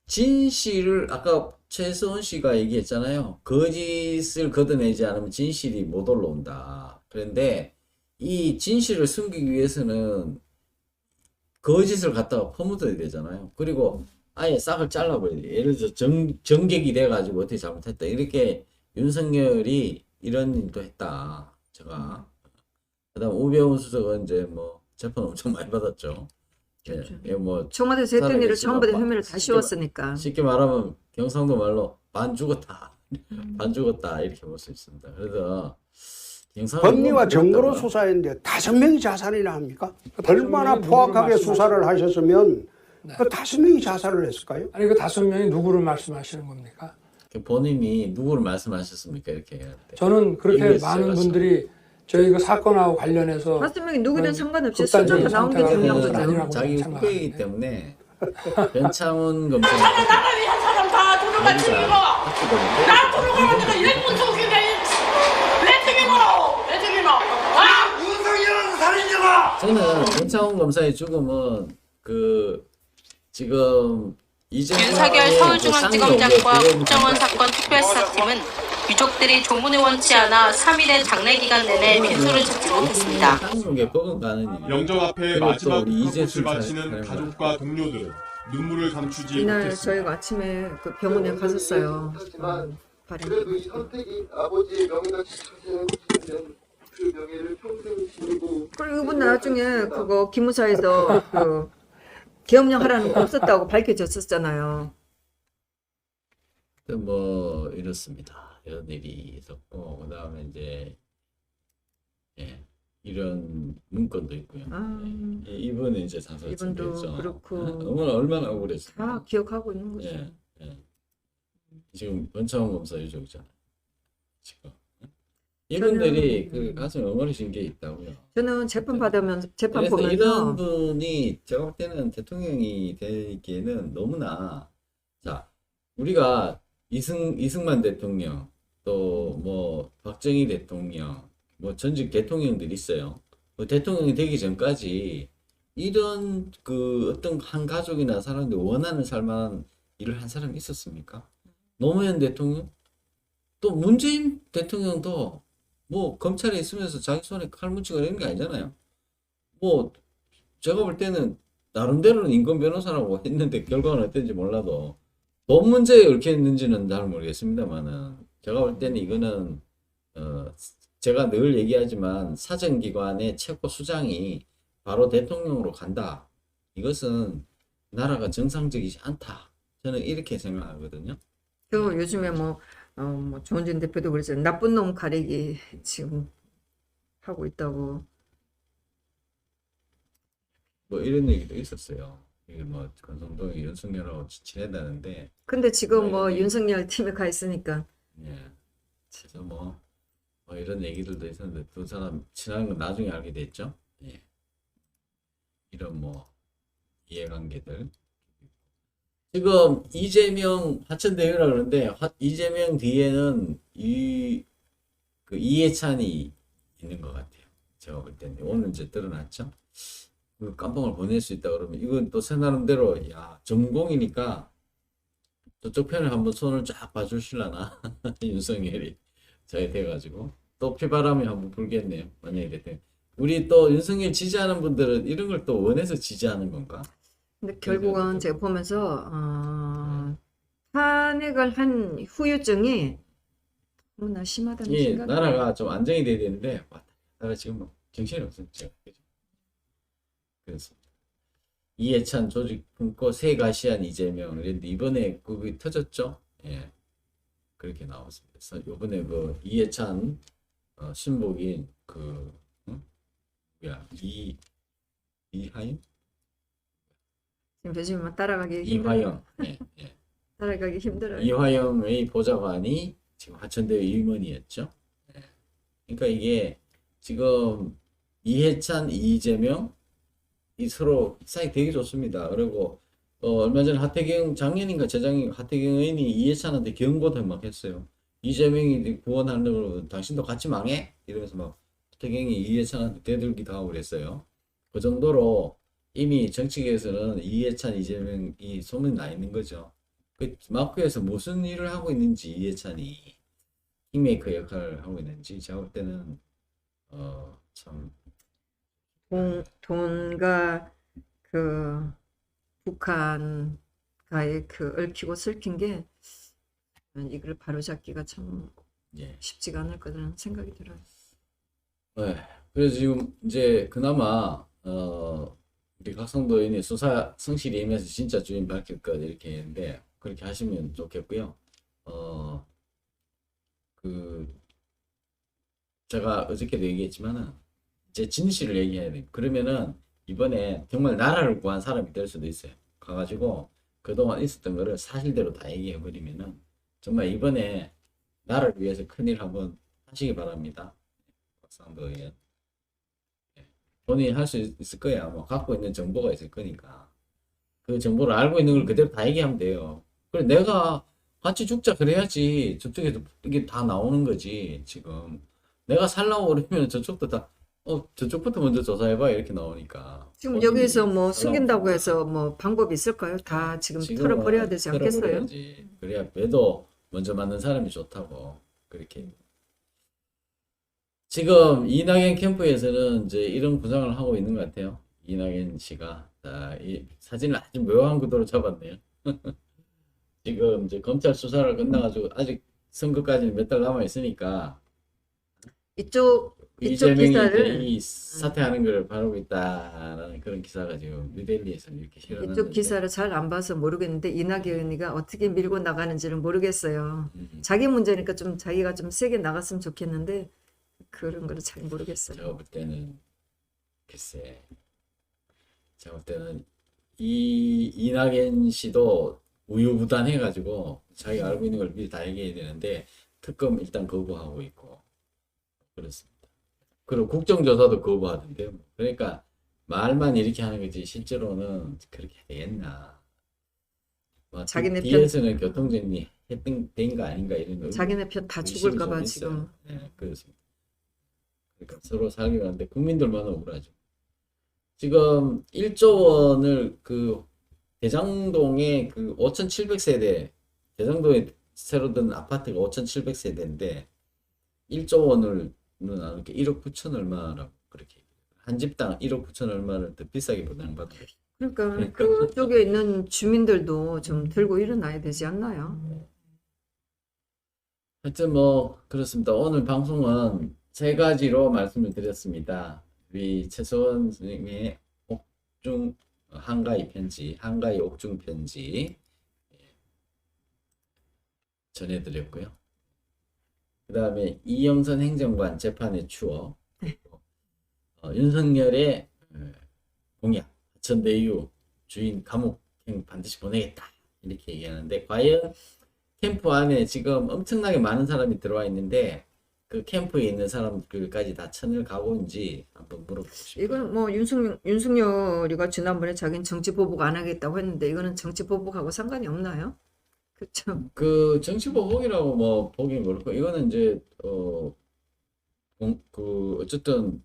A: 진실을 아까 최수원 씨가 얘기했잖아요. 거짓을 걷어내지 않으면 진실이 못 올라온다. 그런데 이 진실을 숨기기 위해서는 거짓을 갖다가 퍼묻어야 되잖아요. 그리고 아예 싹을 잘라버려야 돼요. 예를 들어서 정객이 돼가지고 어떻게 잘못했다. 이렇게 윤석열이 이런 일도 했다. 제가. 그 다음 우병우 수석은 이제 뭐 재판 엄청 많이 받았죠. 예, 뭐
B: 청와대에서 했던 일을
A: 살아계시고
B: 전부 다 혐의를 다 씌웠으니까.
A: 쉽게 말하면 경상도 말로 반 죽었다. 반 죽었다. 이렇게 볼 수 있습니다. 그래서
C: 법리와 증거로 수사했는데 5명이 자살이나 합니까? 얼마나 포악하게 수사를 하셨으면 그 5명이 자살을 했을까요?
D: 아니 그 5명이 누구를 말씀하시는 겁니까?
A: 본인이 누구를 말씀하셨습니까? 이렇게 할 때.
D: 저는 그렇게
A: EBS
D: 많은
A: 같이.
D: 분들이 저희 그 사건하고 관련해서
B: 5명이 누구든 상관없이
D: 극단적인
B: 숫자가 나온 게
D: 선택을
B: 중요한
D: 하는
B: 거죠.
D: 아니라고
A: 자기
D: 생각하는데.
A: 후배이기 때문에 변창훈 검사
E: 사람이 한 사람 다 두루가 죽이고 나 두루가 내가 일본 속인데 왜 죽이노? 왜 죽이노? 아!
F: 윤석열은 살인자다!
A: 저는 변창훈 검사의 죽음은 그 지금
G: 윤석열 서울중앙지검장과 국정원 사건 특별수사팀은 유족들이 조문을 원치 않아 3일의 장례 기간 내내 빈소를 찾지 못했습니다.
A: 한국에 버금가는 일.
H: 영정 앞에
A: 그리고
H: 마지막
A: 또 우리 이재수
H: 꽃을 바치는
A: 사령관.
H: 가족과 동료들은 눈물을 감추지
B: 이날
H: 못했습니다.
B: 저희가 아침에 그 병원에 갔었어요.
F: 그래도 이 선택이 아버지의 명예같이 찾아오시면 그 명예를 평생 지니고
B: 그리고 이분 나중에 그거 기무사에서 그 계엄령 하라는 거 없었다고 밝혀졌었잖아요.
A: 뭐 이렇습니다. 이런 일이 있었고 그다음에 이제 이런 문건도 있고요. 이분은 이제
B: 이분도
A: 자살했죠.
B: 그렇고.
A: 얼마나 억울했어요.
B: 다 기억하고 있는 거죠.
A: 예, 예. 지금 원창원 검사 유족이잖아요. 지금 이분들이 그 가슴에 엉어리신 게 있다고요.
B: 저는 재판 받으면서 재판
A: 그래서
B: 보면서
A: 이런 분이 제가 볼 때는 대통령이 되기에는 너무나 자 우리가 이승만 대통령 또 뭐 박정희 대통령 뭐 전직 대통령들 있어요. 뭐 대통령이 되기 전까지 이런 그 어떤 한 가족이나 사람들이 원하는 살만한 일을 한 사람이 있었습니까? 노무현 대통령 또 문재인 대통령도 뭐 검찰에 있으면서 자기 손에 칼 묻히고 이런 게 아니잖아요. 뭐 제가 볼 때는 나름대로는 인권 변호사라고 했는데 결과는 어땠는지 몰라도 돈 문제에 얽혀있는지는 잘 모르겠습니다만은 제가 볼 때는 이거는 제가 늘 얘기하지만 사정기관의 최고 수장이 바로 대통령으로 간다. 이것은 나라가 정상적이지 않다. 저는 이렇게 생각하거든요.
B: 또 요즘에 뭐 조원진 대표도 그랬잖아요. 나쁜 놈 가리기 지금 하고 있다고.
A: 뭐 이런 얘기도 있었어요. 이게 뭐 권성동이 윤석열하고 친하다는데
B: 근데 지금 뭐
A: 네.
B: 윤석열 팀에 가 있으니까
A: 예. 그래서 뭐 이런 얘기들도 있었는데 두 사람 친한 건 나중에 알게 됐죠. 예. 이런 뭐 이해관계들. 지금 이재명 화천대유라 그러는데 이재명 뒤에는 그 이해찬이 있는 것 같아요. 제가 볼 때는 오늘 이제 드러났죠. 그 깜빵을 보낼 수 있다 그러면 이건 또 새 나름대로 야 전공이니까 저쪽 편을 한번 손을 쫙 봐주실라나 윤석열이 잘 돼가지고 또 피바람이 한번 불겠네요. 만약에 됐대. 우리 또 윤석열 지지하는 분들은 이런 걸 또 원해서 지지하는 건가?
B: 근데 결국은 제가 보면서 탄핵을 한 후유증이 너무나 심하다는
A: 이
B: 생각이
A: 나라가 좀 안정이 돼야 되는데 나라 지금 뭐 정신이 없었죠. 그래서 이해찬 조직 품고 세가시안 이재명 그런데 이번에 그게 터졌죠. 예, 그렇게 나왔습니다. 그래서 이번에 그 이해찬 신복인 그 이하영
B: 지금 요즘은 따라가기
A: 이화영 예.
B: 따라가기 힘들어요.
A: 이화영의 보좌관이 지금 화천대유 임원이었죠. 예. 그러니까 이게 지금 이해찬, 이재명 이 서로 사이 되게 좋습니다. 그리고 얼마 전에 하태경 작년인가 재작년 하태경 의원이 이해찬한테 경고도 막 했어요. 이재명이 구원하려고 당신도 같이 망해? 이러면서 막 하태경이 이해찬한테 대들기도 하고 그랬어요. 그 정도로 이미 정치계에서는 이해찬, 이재명이 소문이 나 있는 거죠. 그 마크에서 무슨 일을 하고 있는지 이해찬이 킹메이커 역할을 하고 있는지 제가 볼 때는 참
B: 돈과 그 북한과의 그 얽히고 설킨 게 이걸 바로잡기가 참
A: 예.
B: 쉽지가 않을 거라는 생각이 들어요.
A: 네. 그래서 지금 이제 그나마 우리 각성도 의원이 수사 성실히 임해서 진짜 주인 밝힐 것 이렇게 했는데 그렇게 하시면 좋겠고요. 그 제가 어저께도 얘기했지만은 이제 진실을 얘기해야 돼요. 그러면은 이번에 정말 나라를 구한 사람이 될 수도 있어요. 가가지고 그동안 있었던 거를 사실대로 다 얘기해 버리면은 정말 이번에 나라를 위해서 큰일 한번 하시기 바랍니다. 박상도 의원. 본인이 할 수 있을 거야. 뭐 갖고 있는 정보가 있을 거니까 그 정보를 알고 있는 걸 그대로 다 얘기하면 돼요. 그래 내가 같이 죽자 그래야지 저쪽에서 이게 다 나오는 거지. 지금 내가 살라고 그러면 저쪽도 다 저쪽부터 먼저 조사해봐 이렇게 나오니까
B: 지금 여기서 뭐 숨긴다고 해서 뭐 방법이 있을까요? 다 지금 털어버려야 되지 않겠어요?
A: 털어버려야지. 그래야 배도 먼저 맞는 사람이 좋다고 그렇게. 지금 이낙연 캠프에서는 이제 이런 구상을 하고 있는 것 같아요. 이낙연 씨가 이 사진을 아주 묘한 구도로 잡았네요. 지금 이제 검찰 수사를 끝나가지고 아직 선거까지는 몇 달 남아 있으니까
B: 이쪽
A: 이재명이
B: 기사를
A: 이 사퇴하는 걸 바라고 있다라는 그런 기사가 지금 뉴델리에서 이렇게 실어났는데
B: 이쪽 기사를 잘 안 봐서 모르겠는데 이낙연이가 어떻게 밀고 나가는지는 모르겠어요. 자기 문제니까 좀 자기가 좀 세게 나갔으면 좋겠는데 그런 걸 잘 모르겠어요.
A: 제가 볼 때는 글쎄 제가 볼 때는 이 이낙연 씨도 우유부단해가지고 자기가 알고 있는 걸 미리 다 얘기해야 되는데 특검 일단 거부하고 있고 그렇습니다. 그리고 국정조사도 거부하던데요. 그러니까 말만 이렇게 하는 거지 실제로는 그렇게 되겠나. 뭐
B: 자기네 편-
A: 뒤에서는 교통정리 된 거 아닌가 이런
B: 자기네 편 다
A: 의심이
B: 죽을까
A: 좀
B: 봐
A: 있어요.
B: 지금.
A: 네, 그렇습니다. 그러니까 서로 살기 하는데 국민들만 억울하죠. 지금 1조 원을 그 대장동에 그 5,700세대 대장동에 새로 든 아파트가 5,700세대인데 1조 원을 나누니까 1억 9천 얼마라고 그렇게 한 집당 1억 9천 얼마를 더 비싸게 분양받고
B: 그러니까 그쪽에 있는 주민들도 좀 들고 일어나야 되지 않나요?
A: 하여튼 뭐 그렇습니다. 오늘 방송은 세 가지로 말씀을 드렸습니다. 우리 최소원 선생님의 옥중 한가위 편지, 한가위 옥중 편지 전해드렸고요. 그 다음에 이영선 행정관 재판의 추억, 윤석열의 공약, 하천대유 주인 감옥행 반드시 보내겠다 이렇게 얘기하는데 과연 캠프 안에 지금 엄청나게 많은 사람이 들어와 있는데 그 캠프에 있는 사람들까지 다 천을 가고인지 한번 물어보고 싶어요.
B: 이건 뭐 윤석열이가 지난번에 자기는 정치 보복 안 하겠다고 했는데 이거는 정치 보복하고 상관이 없나요? 그렇죠.
A: 그 정치 보복이라고 뭐 보긴 그렇고 이거는 이제 그 어쨌든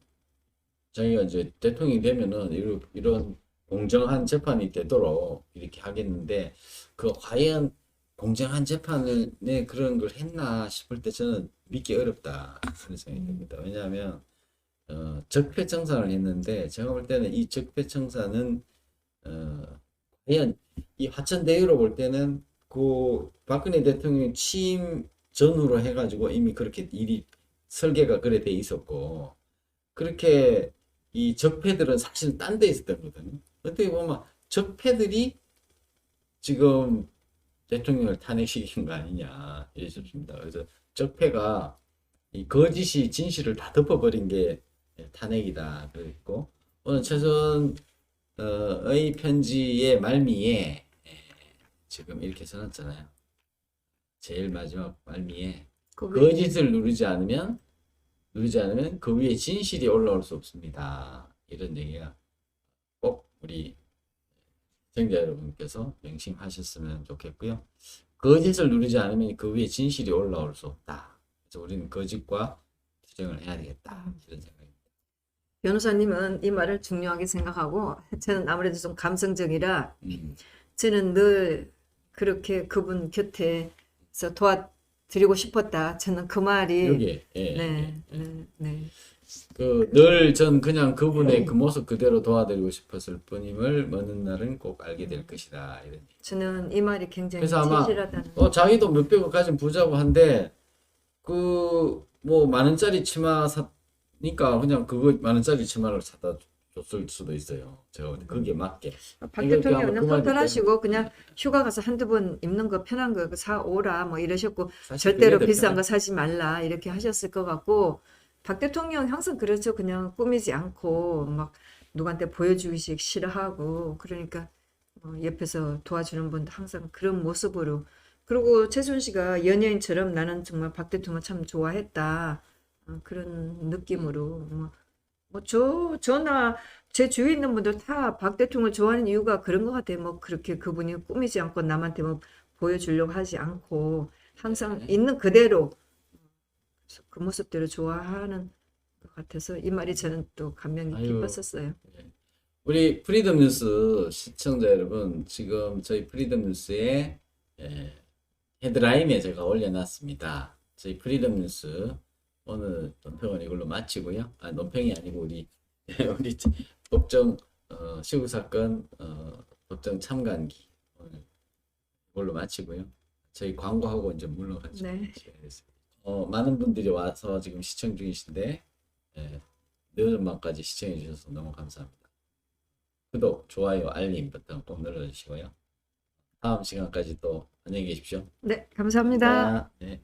A: 자기가 이제 대통령이 되면은 이런 공정한 재판이 되도록 이렇게 하겠는데 그 과연 공정한 재판을 그런 걸 했나 싶을 때 저는 믿기 어렵다 그런 생각이 듭니다. 왜냐하면 적폐청산을 했는데 제가 볼 때는 이 적폐청산은 과연 이 화천대유로 볼 때는 그 박근혜 대통령 취임 전후로 해가지고 이미 그렇게 일이 설계가 그래 돼 있었고 그렇게 이 적폐들은 사실 딴 데 있었던 거거든요. 어떻게 보면 적폐들이 지금 대통령을 탄핵시킨 거 아니냐 이랬습니다. 그래서 적폐가 이 거짓이 진실을 다 덮어버린 게 탄핵이다 그랬고 오늘 최선의 편지의 말미에 지금 이렇게 써놨잖아요. 제일 마지막 말미에 거짓을 누르지 않으면 그 위에 진실이 올라올 수 없습니다. 이런 얘기가 꼭 우리 시청자 여러분께서 명심하셨으면 좋겠고요. 거짓을 누르지 않으면 그 위에 진실이 올라올 수 없다. 그래서 우리는 거짓과 투쟁을 해야 되겠다. 이런 생각입니다.
B: 변호사님은 이 말을 중요하게 생각하고 저는 아무래도 좀 감성적이라 저는 늘 그렇게 그분 곁에서 도와드리고 싶었다. 저는 그 말이
A: 여기
B: 네.
A: 늘 전 그냥 그분의 그 모습 그대로 도와드리고 싶었을 뿐임을 먼 날은 꼭 알게 될 것이다. 이런 얘기.
B: 저는 이 말이 굉장히
A: 그래서 아마
B: 진실하다는.
A: 자기도 몇백억 가진 부자고 한데 그 뭐 만 원짜리 치마 사니까 그냥 그거 만 원짜리 치마를 사다 줬을 수도 있어요. 제가 거기에 맞게.
B: 박
A: 이렇게
B: 대통령은
A: 하면 그 말이
B: 허탈하시고 그냥 휴가 가서 한두 번 입는 거 편한 거 사오라 뭐 이러셨고
A: 사실
B: 절대로
A: 그게 더
B: 비싼
A: 편해.
B: 거 사지 말라 이렇게 하셨을 것 같고 박 대통령 항상 그렇죠. 그냥 꾸미지 않고 막 누구한테 보여주기식 싫어하고 그러니까 옆에서 도와주는 분도 항상 그런 모습으로 그리고 최순 씨가 연예인처럼 나는 정말 박 대통령 참 좋아했다 그런 느낌으로 저나 제 주위에 있는 분들 다 박 대통령을 좋아하는 이유가 그런 것 같아요. 뭐 그렇게 그분이 꾸미지 않고 남한테 뭐 보여주려고 하지 않고 항상 있는 그대로 그 모습대로 좋아하는 것 같아서 이 말이 저는 또 감명이
A: 아유.
B: 깊었었어요.
A: 우리 프리덤 뉴스 시청자 여러분, 지금 저희 프리덤 뉴스에 헤드라인에 제가 올려놨습니다. 저희 프리덤 뉴스 오늘 논평은 이걸로 마치고요. 논평이 아니고 우리 법정 시국 사건 법정 참관기 오늘 이걸로 마치고요. 저희 광고하고 이제 물러가죠.
B: 네.
A: 많은 분들이 와서 지금 시청 중이신데 늦은 밤까지 시청해 주셔서 너무 감사합니다. 구독, 좋아요, 알림 버튼 꼭 눌러주시고요. 다음 시간까지 또 안녕히 계십시오.
B: 네, 감사합니다.
A: 네.